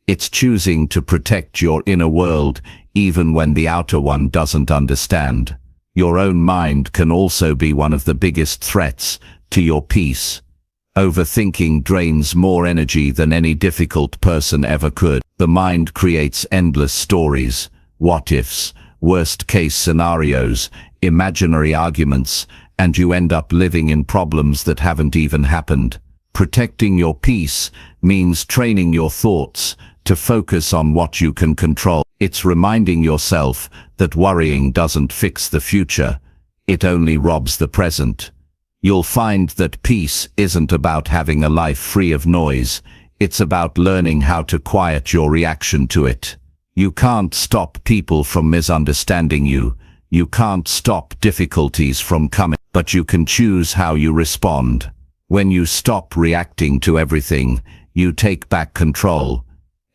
It's choosing to protect your inner world even when the outer one doesn't understand. Your own mind can also be one of the biggest threats to your peace. Overthinking drains more energy than any difficult person ever could. The mind creates endless stories, what-ifs, worst-case scenarios, imaginary arguments, and you end up living in problems that haven't even happened. Protecting your peace means training your thoughts to focus on what you can control. It's reminding yourself that worrying doesn't fix the future, it only robs the present. You'll find that peace isn't about having a life free of noise, it's about learning how to quiet your reaction to it. You can't stop people from misunderstanding you, you can't stop difficulties from coming, but you can choose how you respond. When you stop reacting to everything, you take back control.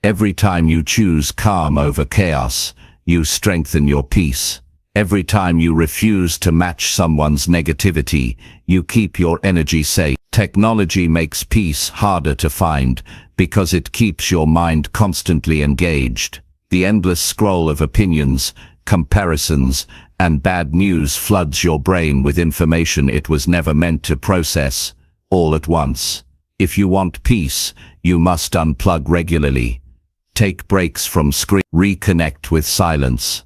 Every time you choose calm over chaos, you strengthen your peace. Every time you refuse to match someone's negativity, you keep your energy safe. Technology makes peace harder to find because it keeps your mind constantly engaged. The endless scroll of opinions, comparisons, and bad news floods your brain with information it was never meant to process, all at once. If you want peace, you must unplug regularly. Take breaks from screen. Reconnect with silence.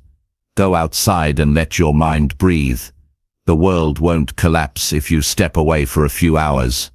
Go outside and let your mind breathe. The world won't collapse if you step away for a few hours.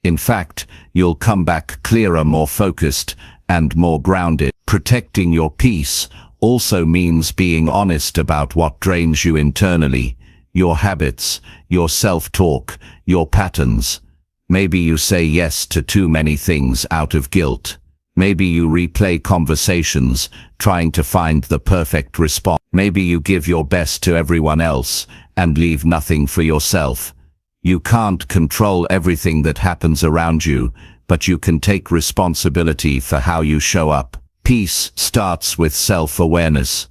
In fact, you'll come back clearer, more focused, and more grounded. Protecting your peace also means being honest about what drains you internally, your habits, your self-talk, your patterns. Maybe you say yes to too many things out of guilt. Maybe you replay conversations, trying to find the perfect response. Maybe you give your best to everyone else and leave nothing for yourself. You can't control everything that happens around you, but you can take responsibility for how you show up. Peace starts with self-awareness.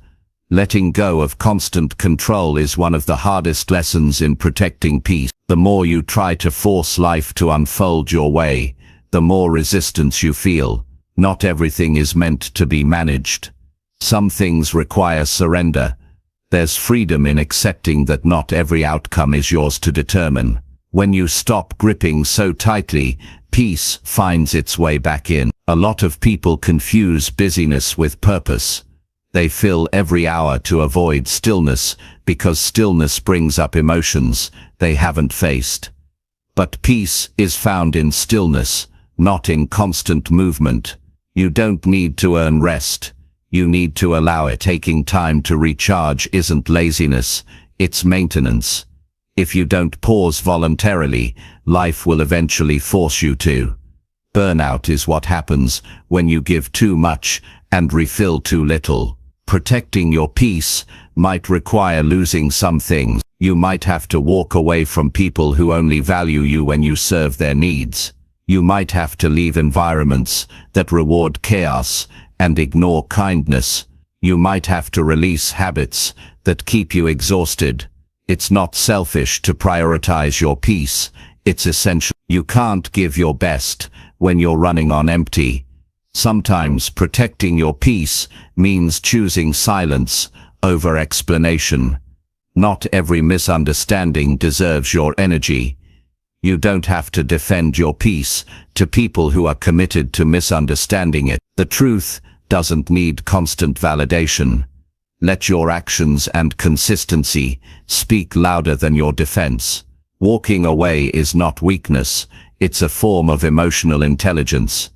Letting go of constant control is one of the hardest lessons in protecting peace. The more you try to force life to unfold your way, the more resistance you feel. Not everything is meant to be managed. Some things require surrender. There's freedom in accepting that not every outcome is yours to determine. When you stop gripping so tightly, peace finds its way back in. A lot of people confuse busyness with purpose. They fill every hour to avoid stillness because stillness brings up emotions they haven't faced. But peace is found in stillness, not in constant movement. You don't need to earn rest. You need to allow it. Taking time to recharge isn't laziness, it's maintenance. If you don't pause voluntarily, life will eventually force you to. Burnout is what happens when you give too much and refill too little. Protecting your peace might require losing some things. You might have to walk away from people who only value you when you serve their needs. You might have to leave environments that reward chaos and ignore kindness. You might have to release habits that keep you exhausted. It's not selfish to prioritize your peace. It's essential. You can't give your best when you're running on empty. Sometimes protecting your peace means choosing silence over explanation. Not every misunderstanding deserves your energy. You don't have to defend your peace to people who are committed to misunderstanding it. The truth doesn't need constant validation. Let your actions and consistency speak louder than your defense. Walking away is not weakness, it's a form of emotional intelligence.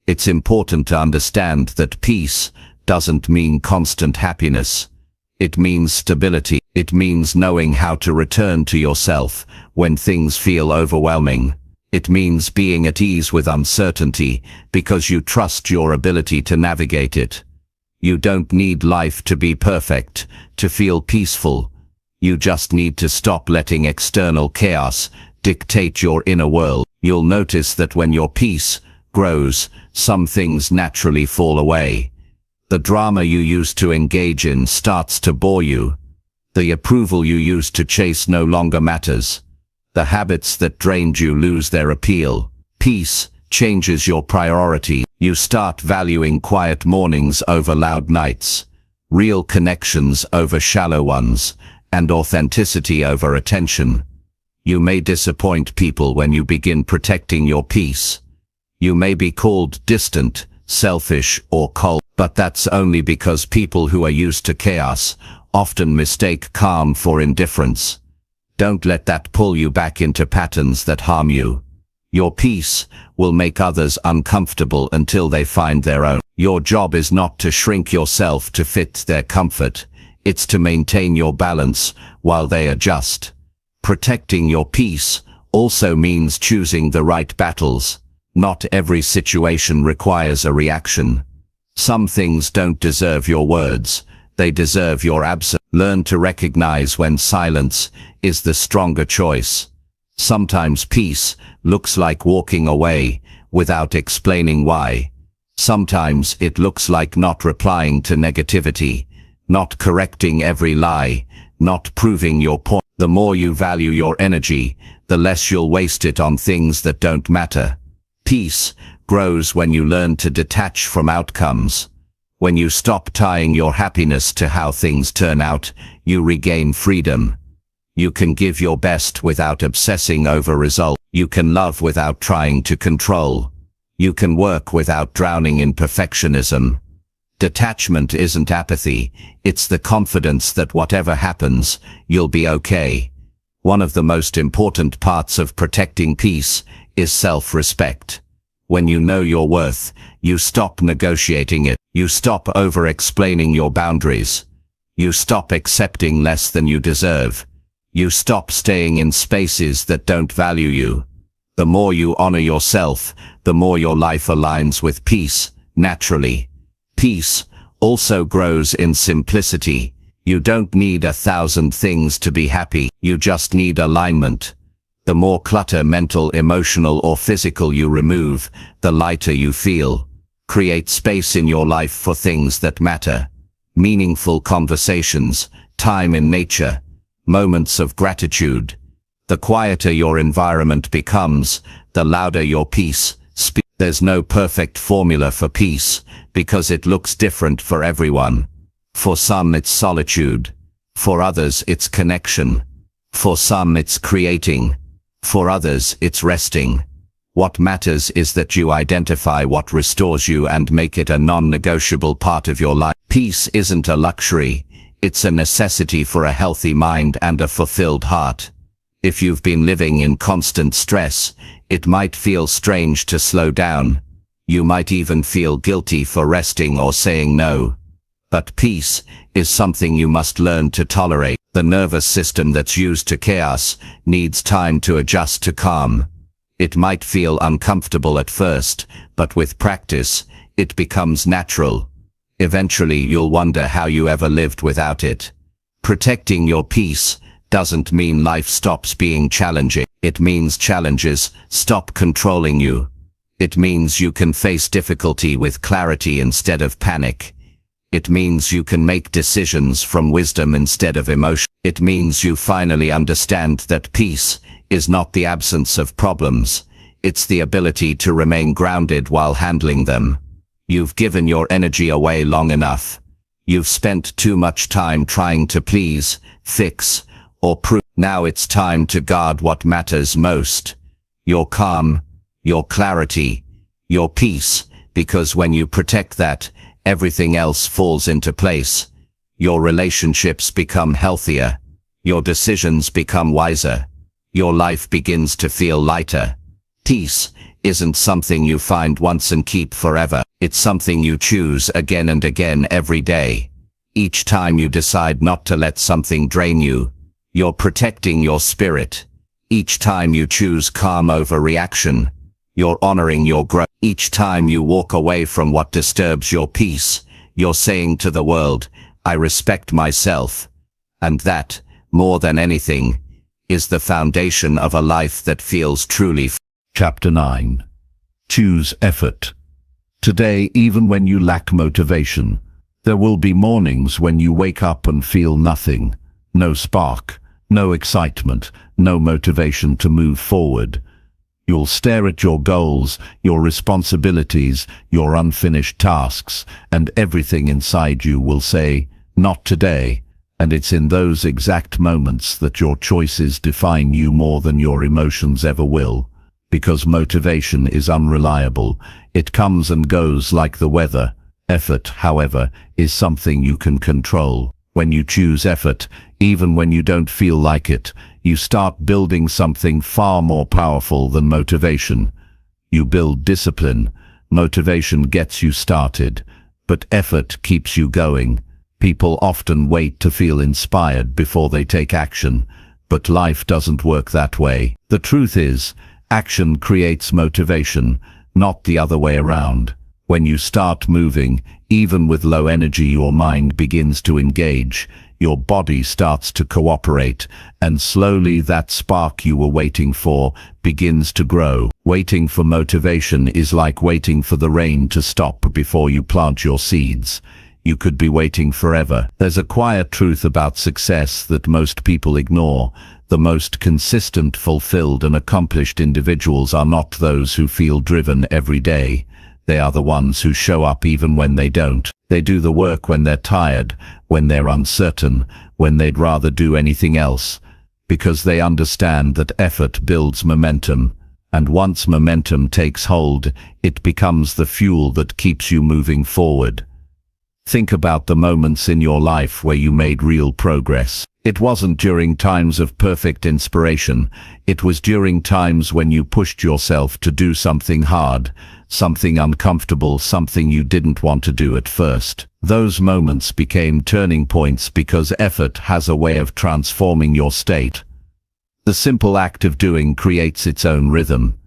It's important to understand that peace doesn't mean constant happiness. It means stability. It means knowing how to return to yourself when things feel overwhelming. It means being at ease with uncertainty because you trust your ability to navigate it. You don't need life to be perfect to feel peaceful. You just need to stop letting external chaos dictate your inner world. You'll notice that when your peace grows, some things naturally fall away. The drama you used to engage in starts to bore you. The approval you used to chase no longer matters. The habits that drained you lose their appeal. Peace changes your priority. You start valuing quiet mornings over loud nights, real connections over shallow ones, and authenticity over attention. You may disappoint people when you begin protecting your peace. You may be called distant, selfish, or cold, but that's only because people who are used to chaos often mistake calm for indifference. Don't let that pull you back into patterns that harm you. Your peace will make others uncomfortable until they find their own. Your job is not to shrink yourself to fit their comfort. It's to maintain your balance while they adjust. Protecting your peace also means choosing the right battles. Not every situation requires a reaction. Some things don't deserve your words. They deserve your absence. Learn to recognize when silence is the stronger choice. Sometimes peace looks like walking away without explaining why. Sometimes it looks like not replying to negativity, not correcting every lie, not proving your point. The more you value your energy, the less you'll waste it on things that don't matter. Peace grows when you learn to detach from outcomes. When you stop tying your happiness to how things turn out, you regain freedom. You can give your best without obsessing over results. You can love without trying to control. You can work without drowning in perfectionism. Detachment isn't apathy, it's the confidence that whatever happens, you'll be okay. One of the most important parts of protecting peace is self-respect. When you know your worth, you stop negotiating it. You stop over-explaining your boundaries. You stop accepting less than you deserve. You stop staying in spaces that don't value you. The more you honor yourself, the more your life aligns with peace, naturally. Peace also grows in simplicity. You don't need 1,000 things to be happy. You just need alignment. The more clutter, mental, emotional, or physical you remove, the lighter you feel. Create space in your life for things that matter. Meaningful conversations, time in nature, moments of gratitude. The quieter your environment becomes, the louder your peace speaks. There's no perfect formula for peace, because it looks different for everyone. For some it's solitude. For others it's connection. For some it's creating. For others it's resting. What matters is that you identify what restores you and make it a non-negotiable part of your life. Peace isn't a luxury, it's a necessity for a healthy mind and a fulfilled heart. If you've been living in constant stress, it might feel strange to slow down. You might even feel guilty for resting or saying no. But peace is something you must learn to tolerate. The nervous system that's used to chaos needs time to adjust to calm. It might feel uncomfortable at first, but with practice, it becomes natural. Eventually you'll wonder how you ever lived without it. Protecting your peace doesn't mean life stops being challenging. It means challenges stop controlling you. It means you can face difficulty with clarity instead of panic. It means you can make decisions from wisdom instead of emotion. It means you finally understand that peace is not the absence of problems. It's the ability to remain grounded while handling them. You've given your energy away long enough. You've spent too much time trying to please, fix, or prove. Now it's time to guard what matters most. Your calm, your clarity, your peace, because when you protect that, everything else falls into place. Your relationships become healthier. Your decisions become wiser. Your life begins to feel lighter. Peace isn't something you find once and keep forever. It's something you choose again and again every day. Each time you decide not to let something drain you, you're protecting your spirit. Each time you choose calm over reaction, you're honoring your growth. Each time you walk away from what disturbs your peace, you're saying to the world, I respect myself. And that, more than anything, is the foundation of a life that feels truly free. Chapter 9. Choose effort. Today, even when you lack motivation, there will be mornings when you wake up and feel nothing. No spark, no excitement, no motivation to move forward. You'll stare at your goals, your responsibilities, your unfinished tasks, and everything inside you will say, not today. And it's in those exact moments that your choices define you more than your emotions ever will. Because motivation is unreliable, it comes and goes like the weather. Effort, however, is something you can control. When you choose effort, even when you don't feel like it, you start building something far more powerful than motivation. You build discipline. Motivation gets you started, but effort keeps you going. People often wait to feel inspired before they take action, but life doesn't work that way. The truth is, action creates motivation, not the other way around. When you start moving, even with low energy, your mind begins to engage, your body starts to cooperate, and slowly that spark you were waiting for begins to grow. Waiting for motivation is like waiting for the rain to stop before you plant your seeds. You could be waiting forever. There's a quiet truth about success that most people ignore. The most consistent, fulfilled, and accomplished individuals are not those who feel driven every day. They are the ones who show up even when they don't. They do the work when they're tired, when they're uncertain, when they'd rather do anything else. Because they understand that effort builds momentum. And once momentum takes hold, it becomes the fuel that keeps you moving forward. Think about the moments in your life where you made real progress. It wasn't during times of perfect inspiration. It was during times when you pushed yourself to do something hard, something uncomfortable, something you didn't want to do at first. Those moments became turning points because effort has a way of transforming your state. The simple act of doing creates its own rhythm.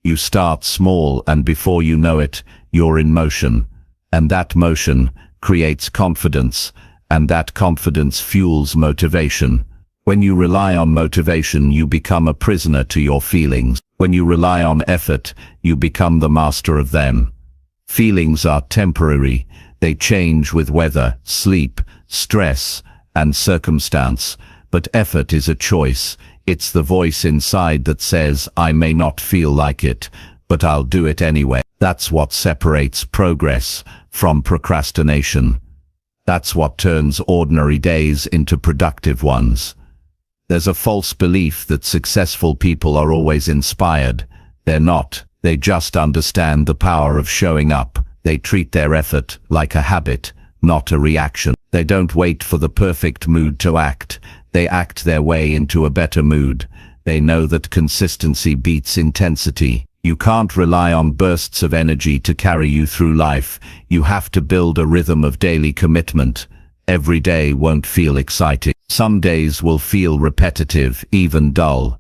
You start small, and before you know it, you're in motion. And that motion creates confidence, and that confidence fuels motivation. When you rely on motivation, you become a prisoner to your feelings. When you rely on effort, you become the master of them. Feelings are temporary. They change with weather, sleep, stress, and circumstance. But effort is a choice. It's the voice inside that says, I may not feel like it, but I'll do it anyway. That's what separates progress from procrastination. That's what turns ordinary days into productive ones. There's a false belief that successful people are always inspired. They're not. They just understand the power of showing up. They treat their effort like a habit, not a reaction. They don't wait for the perfect mood to act. They act their way into a better mood. They know that consistency beats intensity. You can't rely on bursts of energy to carry you through life. You have to build a rhythm of daily commitment. Every day won't feel exciting. Some days will feel repetitive, even dull.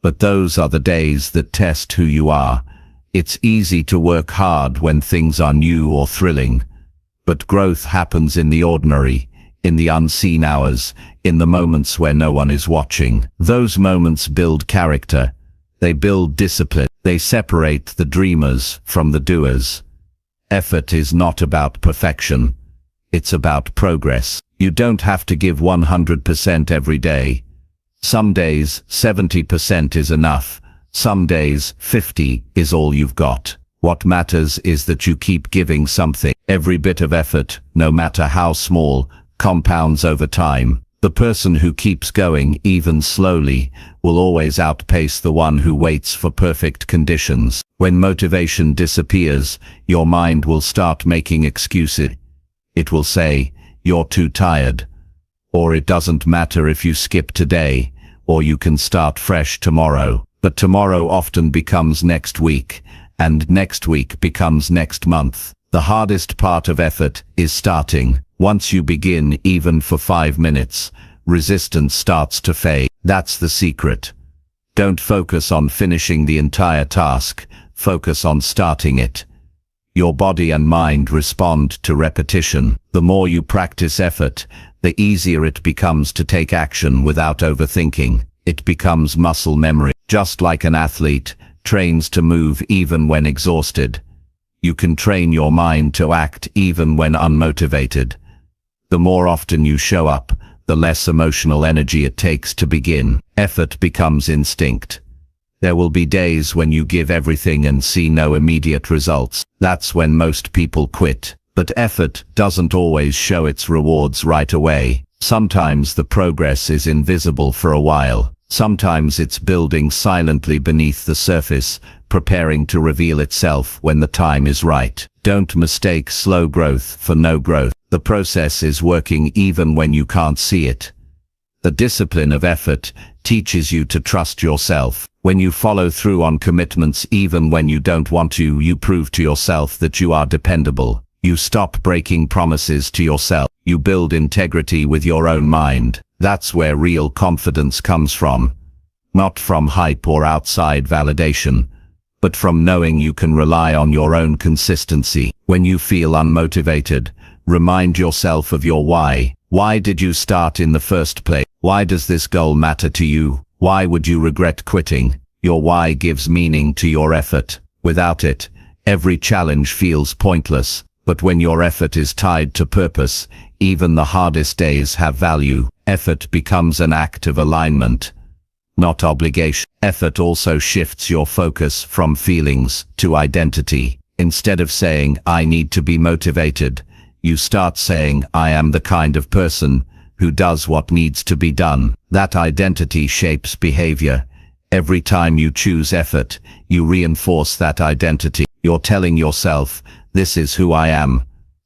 But those are the days that test who you are. It's easy to work hard when things are new or thrilling. But growth happens in the ordinary, in the unseen hours, in the moments where no one is watching. Those moments build character. They build discipline. They separate the dreamers from the doers. Effort is not about perfection. It's about progress. You don't have to give 100% every day. Some days, 70% is enough. Some days, 50 is all you've got. What matters is that you keep giving something. Every bit of effort, no matter how small, compounds over time. The person who keeps going, even slowly, will always outpace the one who waits for perfect conditions. When motivation disappears, your mind will start making excuses. It will say, "You're too tired," or "It doesn't matter if you skip today," or "You can start fresh tomorrow." But tomorrow often becomes next week, and next week becomes next month. The hardest part of effort is starting. Once you begin, even for 5 minutes, resistance starts to fade. That's the secret. Don't focus on finishing the entire task, focus on starting it. Your body and mind respond to repetition. The more you practice effort, the easier it becomes to take action without overthinking. It becomes muscle memory. Just like an athlete trains to move even when exhausted, you can train your mind to act even when unmotivated. The more often you show up, the less emotional energy it takes to begin. Effort becomes instinct. There will be days when you give everything and see no immediate results. That's when most people quit. But effort doesn't always show its rewards right away. Sometimes the progress is invisible for a while. Sometimes it's building silently beneath the surface, preparing to reveal itself when the time is right. Don't mistake slow growth for no growth. The process is working even when you can't see it. The discipline of effort teaches you to trust yourself. When you follow through on commitments even when you don't want to, you prove to yourself that you are dependable. You stop breaking promises to yourself. You build integrity with your own mind. That's where real confidence comes from. Not from hype or outside validation, but from knowing you can rely on your own consistency. When you feel unmotivated, remind yourself of your why. Why did you start in the first place? Why does this goal matter to you? Why would you regret quitting? Your why gives meaning to your effort. Without it, every challenge feels pointless. But when your effort is tied to purpose, even the hardest days have value. Effort becomes an act of alignment, not obligation. Effort also shifts your focus from feelings to identity. Instead of saying, "I need to be motivated," you start saying, "I am the kind of person who does what needs to be done." That identity shapes behavior. Every time you choose effort, you reinforce that identity. You're telling yourself, "This is who I am,"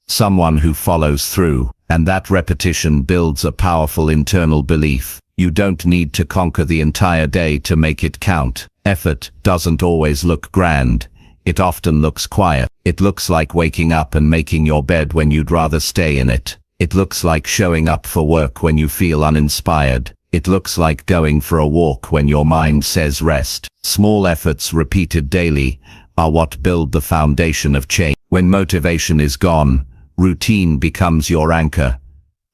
someone who follows through. And that repetition builds a powerful internal belief. You don't need to conquer the entire day to make it count. Effort doesn't always look grand. It often looks quiet. It looks like waking up and making your bed when you'd rather stay in it. It looks like showing up for work when you feel uninspired. It looks like going for a walk when your mind says rest. Small efforts repeated daily are what build the foundation of change. When motivation is gone, routine becomes your anchor.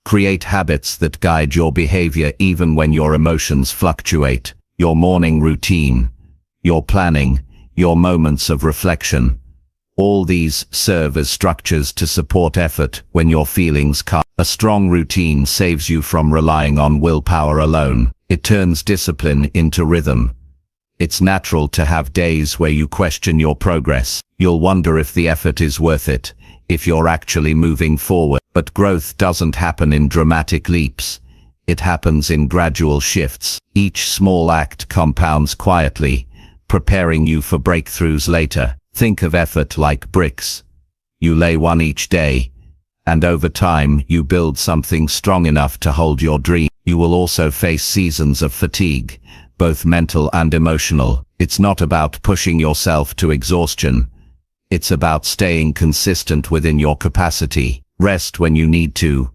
Create habits that guide your behavior even when your emotions fluctuate. Your morning routine, your planning, your moments of reflection. All these serve as structures to support effort when your feelings calm. A strong routine saves you from relying on willpower alone. It turns discipline into rhythm. It's natural to have days where you question your progress. You'll wonder if the effort is worth it, if you're actually moving forward. But growth doesn't happen in dramatic leaps. It happens in gradual shifts. Each small act compounds quietly, preparing you for breakthroughs later. Think of effort like bricks. You lay one each day, and over time you build something strong enough to hold your dream. You will also face seasons of fatigue, both mental and emotional. It's not about pushing yourself to exhaustion. It's about staying consistent within your capacity. Rest when you need to,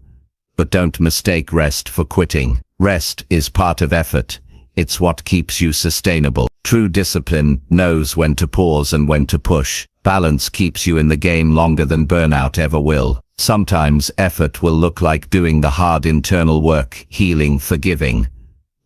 but don't mistake rest for quitting. Rest is part of effort. It's what keeps you sustainable. True discipline knows when to pause and when to push. Balance keeps you in the game longer than burnout ever will. Sometimes effort will look like doing the hard internal work, healing, forgiving,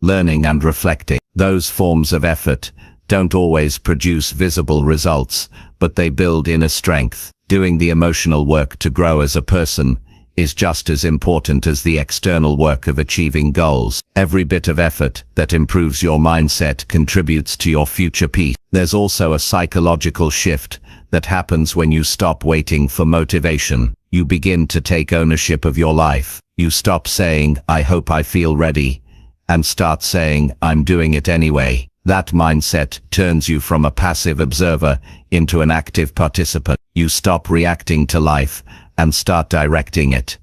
learning and reflecting. Those forms of effort don't always produce visible results, but they build inner strength. Doing the emotional work to grow as a person is just as important as the external work of achieving goals. Every bit of effort that improves your mindset contributes to your future peace. There's also a psychological shift that happens when you stop waiting for motivation. You begin to take ownership of your life. You stop saying, "I hope I feel ready," and start saying, "I'm doing it anyway." That mindset turns you from a passive observer into an active participant. You stop reacting to life and start directing it.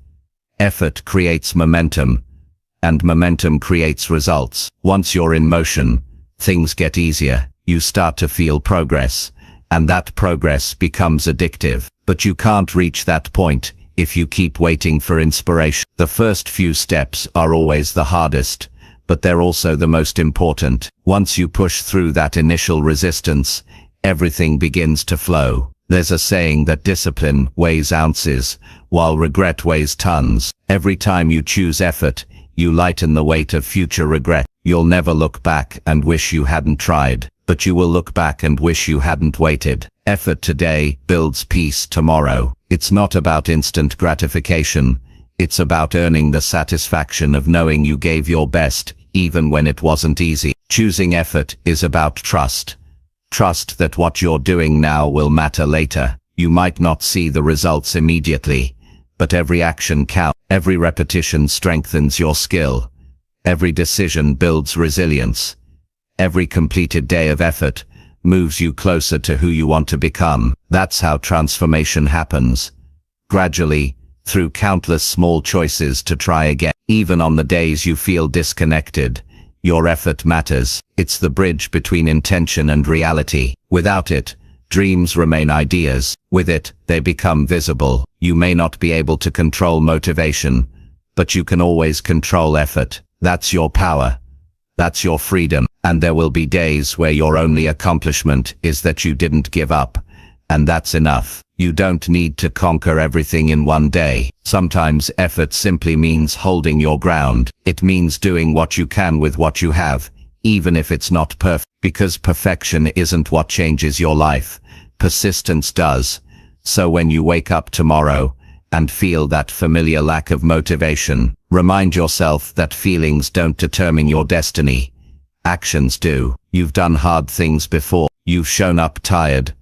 Effort creates momentum, and momentum creates results. Once you're in motion, things get easier. You start to feel progress, and that progress becomes addictive. But you can't reach that point if you keep waiting for inspiration. The first few steps are always the hardest, but they're also the most important. Once you push through that initial resistance, everything begins to flow. There's a saying that discipline weighs ounces, while regret weighs tons. Every time you choose effort, you lighten the weight of future regret. You'll never look back and wish you hadn't tried, but you will look back and wish you hadn't waited. Effort today builds peace tomorrow. It's not about instant gratification. It's about earning the satisfaction of knowing you gave your best, even when it wasn't easy. Choosing effort is about trust. Trust that what you're doing now will matter later. You might not see the results immediately, but every action counts. Every repetition strengthens your skill. Every decision builds resilience. Every completed day of effort moves you closer to who you want to become. That's how transformation happens. Gradually, through countless small choices to try again. Even on the days you feel disconnected, your effort matters. It's the bridge between intention and reality. Without it, dreams remain ideas. With it, they become visible. You may not be able to control motivation, but you can always control effort. That's your power. That's your freedom. And there will be days where your only accomplishment is that you didn't give up. And that's enough. You don't need to conquer everything in one day. Sometimes effort simply means holding your ground. It means doing what you can with what you have, even if it's not perfect. Because perfection isn't what changes your life. Persistence does. So when you wake up tomorrow and feel that familiar lack of motivation, remind yourself that feelings don't determine your destiny. Actions do. You've done hard things before. You've shown up tired,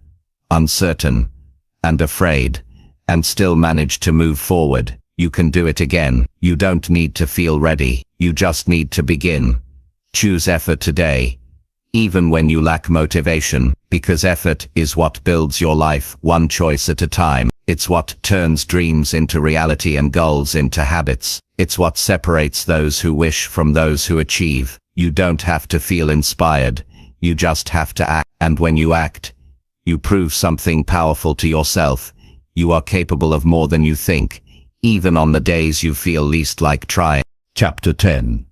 uncertain, and afraid, and still managed to move forward. You can do it again. You don't need to feel ready. You just need to begin. Choose effort today, even when you lack motivation, because effort is what builds your life one choice at a time. It's what turns dreams into reality and goals into habits. It's what separates those who wish from those who achieve. You don't have to feel inspired. You just have to act. And when you act, you prove something powerful to yourself. You are capable of more than you think, even on the days you feel least like trying. Chapter 10.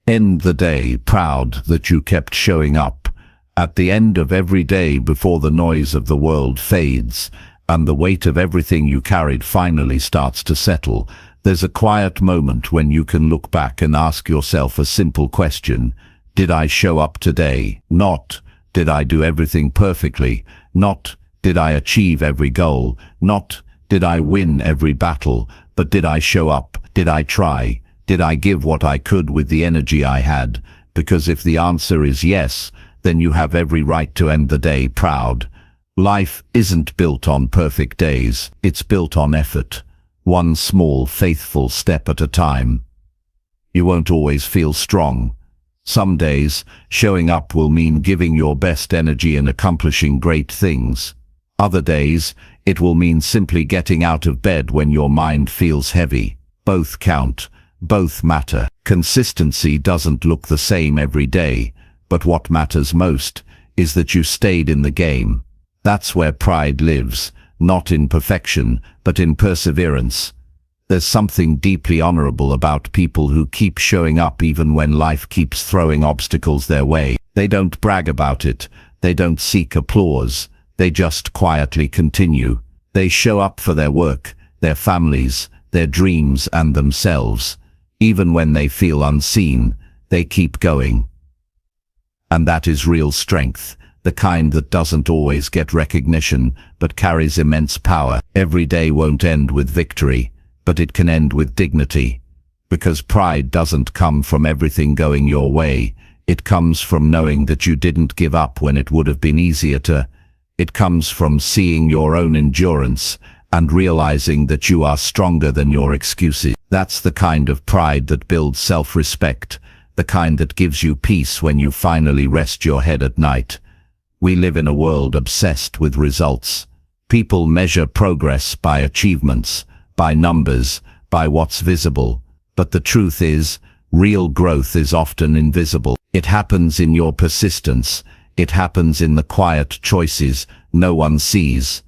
End the day proud that you kept showing up. At the end of every day, before the noise of the world fades and the weight of everything you carried finally starts to settle, there's a quiet moment when you can look back and ask yourself a simple question. Did I show up today? Not, did I do everything perfectly? Not, did I achieve every goal? Not, did I win every battle? But did I show up? Did I try? Did I give what I could with the energy I had? Because if the answer is yes, then you have every right to end the day proud. Life isn't built on perfect days. It's built on effort. One small, faithful step at a time. You won't always feel strong. Some days, showing up will mean giving your best energy and accomplishing great things. Other days, it will mean simply getting out of bed when your mind feels heavy. Both count. Both matter. Consistency doesn't look the same every day, but what matters most is that you stayed in the game. That's where pride lives, not in perfection, but in perseverance. There's something deeply honorable about people who keep showing up even when life keeps throwing obstacles their way. They don't brag about it. They don't seek applause. They just quietly continue. They show up for their work, their families, their dreams, and themselves. Even when they feel unseen, they keep going. And that is real strength, the kind that doesn't always get recognition, but carries immense power. Every day won't end with victory, but it can end with dignity. Because pride doesn't come from everything going your way. It comes from knowing that you didn't give up when it would have been easier to. It comes from seeing your own endurance and realizing that you are stronger than your excuses. That's the kind of pride that builds self-respect, the kind that gives you peace when you finally rest your head at night. We live in a world obsessed with results. People measure progress by achievements, by numbers, by what's visible. But the truth is, real growth is often invisible. It happens in your persistence. It happens in the quiet choices no one sees.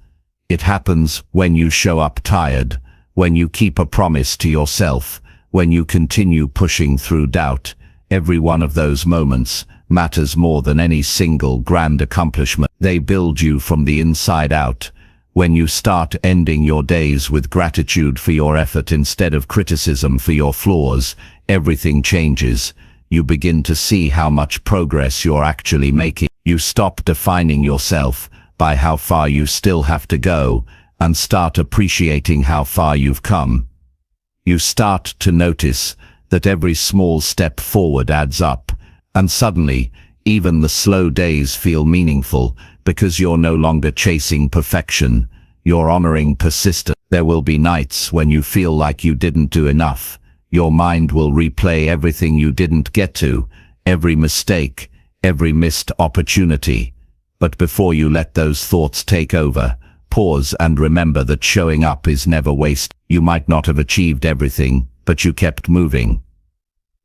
It happens when you show up tired, when you keep a promise to yourself, when you continue pushing through doubt. Every one of those moments matters more than any single grand accomplishment. They build you from the inside out. When you start ending your days with gratitude for your effort instead of criticism for your flaws, everything changes. You begin to see how much progress you're actually making. You stop defining yourself by how far you still have to go and start appreciating how far you've come. You start to notice that every small step forward adds up, and suddenly, even the slow days feel meaningful because you're no longer chasing perfection, you're honoring persistence. There will be nights when you feel like you didn't do enough. Your mind will replay everything you didn't get to, every mistake, every missed opportunity. But before you let those thoughts take over, pause and remember that showing up is never wasted. You might not have achieved everything, but you kept moving.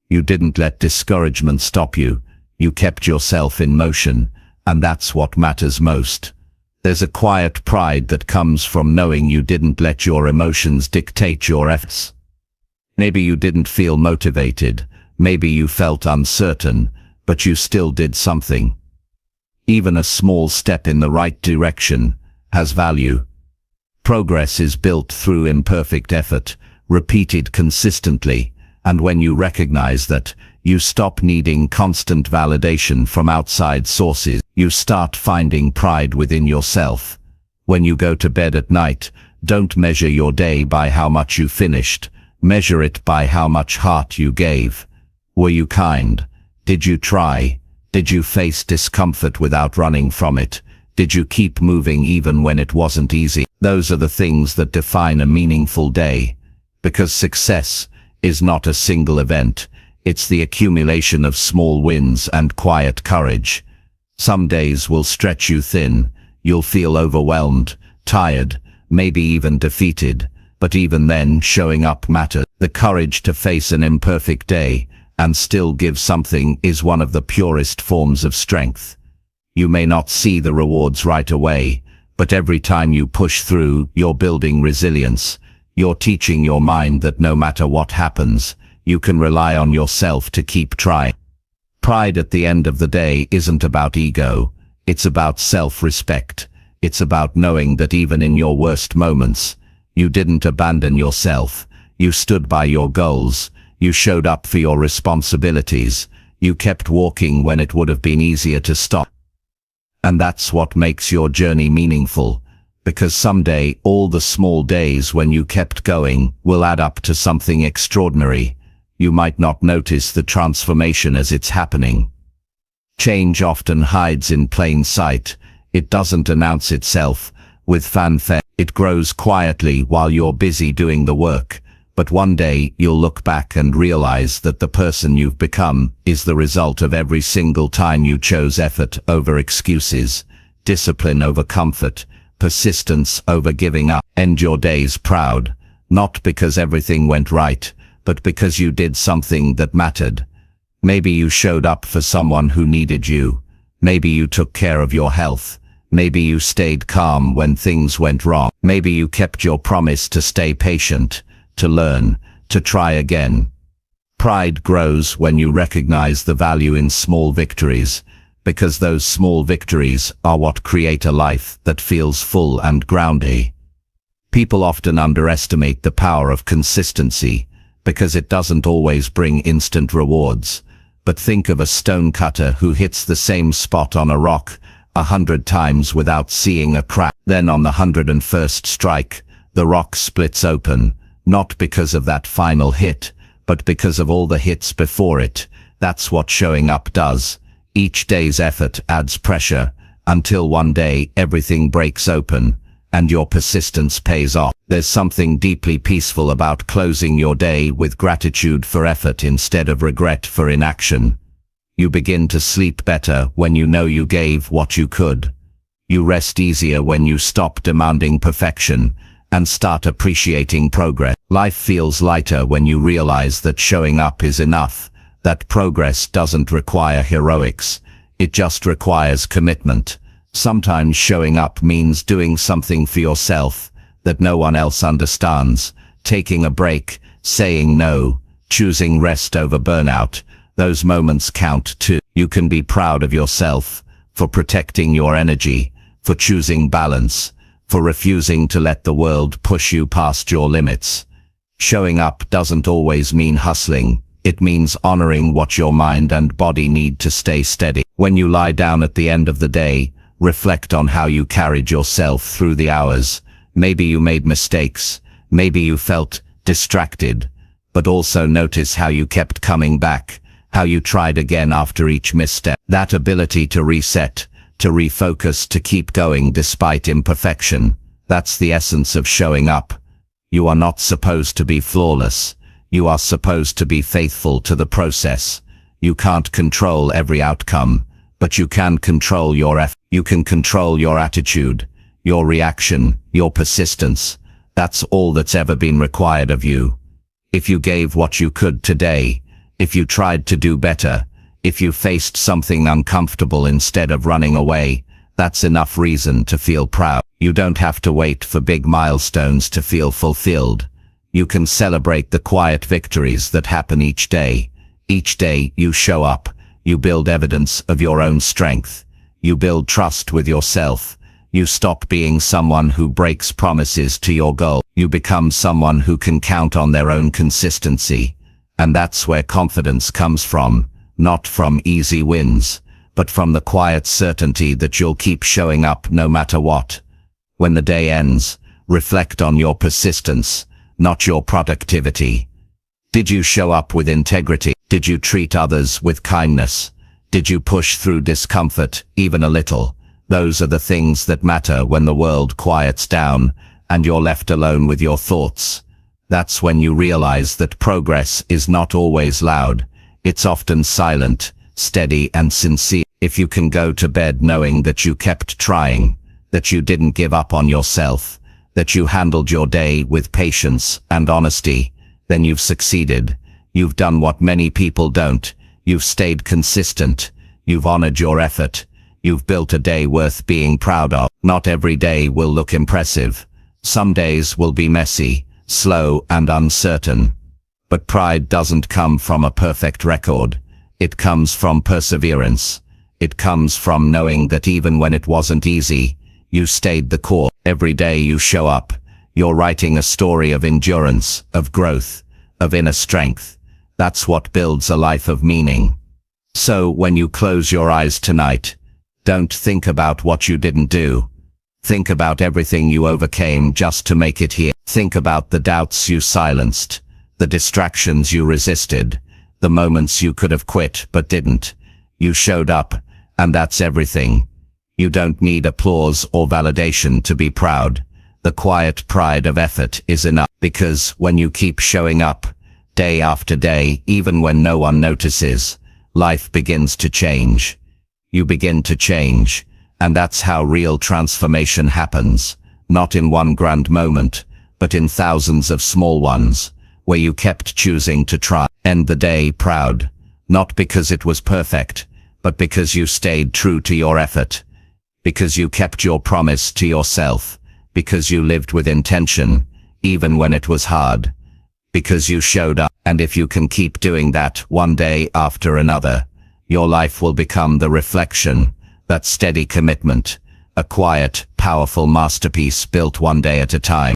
You didn't let discouragement stop you. You kept yourself in motion, and that's what matters most. There's a quiet pride that comes from knowing you didn't let your emotions dictate your efforts. Maybe you didn't feel motivated, maybe you felt uncertain, but you still did something. Even a small step in the right direction has value. Progress is built through imperfect effort, repeated consistently, and when you recognize that, you stop needing constant validation from outside sources. You start finding pride within yourself. When you go to bed at night, don't measure your day by how much you finished. Measure it by how much heart you gave. Were you kind? Did you try? Did you face discomfort without running from it? Did you keep moving even when it wasn't easy? Those are the things that define a meaningful day. Because success is not a single event. It's the accumulation of small wins and quiet courage. Some days will stretch you thin. You'll feel overwhelmed, tired, maybe even defeated. But even then, showing up matters. The courage to face an imperfect day and still give something is one of the purest forms of strength. You may not see the rewards right away, but every time you push through, you're building resilience. You're teaching your mind that no matter what happens, you can rely on yourself to keep trying. Pride at the end of the day isn't about ego. It's about self-respect. It's about knowing that even in your worst moments, you didn't abandon yourself. You stood by your goals. You showed up for your responsibilities. You kept walking when it would have been easier to stop. And that's what makes your journey meaningful. Because someday, all the small days when you kept going will add up to something extraordinary. You might not notice the transformation as it's happening. Change often hides in plain sight. It doesn't announce itself with fanfare. It grows quietly while you're busy doing the work. But one day you'll look back and realize that the person you've become is the result of every single time you chose effort over excuses, discipline over comfort, persistence over giving up. End your days proud, not because everything went right, but because you did something that mattered. Maybe you showed up for someone who needed you. Maybe you took care of your health. Maybe you stayed calm when things went wrong. Maybe you kept your promise to stay patient, to learn, to try again. Pride grows when you recognize the value in small victories, because those small victories are what create a life that feels full and grounded. People often underestimate the power of consistency, because it doesn't always bring instant rewards. but think of a stonecutter who hits the same spot on a rock 100 times without seeing a crack. Then on the 101st strike, the rock splits open, not because of that final hit, but because of all the hits before it. That's what showing up does. Each day's effort adds pressure, until one day everything breaks open, and your persistence pays off. There's something deeply peaceful about closing your day with gratitude for effort instead of regret for inaction. You begin to sleep better when you know you gave what you could. You rest easier when you stop demanding perfection and start appreciating progress. Life feels lighter when you realize that showing up is enough, that progress doesn't require heroics, it just requires commitment. Sometimes showing up means doing something for yourself that no one else understands, taking a break, saying no, choosing rest over burnout. Those moments count too. You can be proud of yourself for protecting your energy, for choosing balance, for refusing to let the world push you past your limits. Showing up doesn't always mean hustling. It means honoring what your mind and body need to stay steady. When you lie down at the end of the day, reflect on how you carried yourself through the hours. Maybe you made mistakes, maybe you felt distracted, but also notice how you kept coming back, how you tried again after each misstep. That ability to reset, to refocus, to keep going despite imperfection, that's the essence of showing up. You are not supposed to be flawless. You are supposed to be faithful to the process. You can't control every outcome, but you can control your effort. You can control your attitude, your reaction, your persistence. That's all that's ever been required of you. If you gave what you could today, if you tried to do better, if you faced something uncomfortable instead of running away, that's enough reason to feel proud. You don't have to wait for big milestones to feel fulfilled. You can celebrate the quiet victories that happen each day. Each day you show up, you build evidence of your own strength. You build trust with yourself. You stop being someone who breaks promises to your goal. You become someone who can count on their own consistency. And that's where confidence comes from, not from easy wins, but from the quiet certainty that you'll keep showing up no matter what. When the day ends, reflect on your persistence, not your productivity. Did you show up with integrity? Did you treat others with kindness? Did you push through discomfort, even a little? Those are the things that matter when the world quiets down and you're left alone with your thoughts. That's when you realize that progress is not always loud. It's often silent, steady and sincere. If you can go to bed knowing that you kept trying, that you didn't give up on yourself, that you handled your day with patience and honesty, then you've succeeded. You've done what many people don't. You've stayed consistent. You've honored your effort. You've built a day worth being proud of. Not every day will look impressive. Some days will be messy, slow and uncertain. But pride doesn't come from a perfect record. It comes from perseverance. It comes from knowing that even when it wasn't easy, you stayed the course. Every day you show up, you're writing a story of endurance, of growth, of inner strength. That's what builds a life of meaning. So when you close your eyes tonight, don't think about what you didn't do. Think about everything you overcame just to make it here. Think about the doubts you silenced, the distractions you resisted, the moments you could have quit but didn't. You showed up, and that's everything. You don't need applause or validation to be proud. The quiet pride of effort is enough, because when you keep showing up, day after day, even when no one notices, life begins to change. You begin to change, and that's how real transformation happens, not in one grand moment, but in thousands of small ones, where you kept choosing to try. End the day proud, not because it was perfect, but because you stayed true to your effort, because you kept your promise to yourself, because you lived with intention, even when it was hard, because you showed up. And if you can keep doing that one day after another, your life will become the reflection, that steady commitment, a quiet, powerful masterpiece built one day at a time.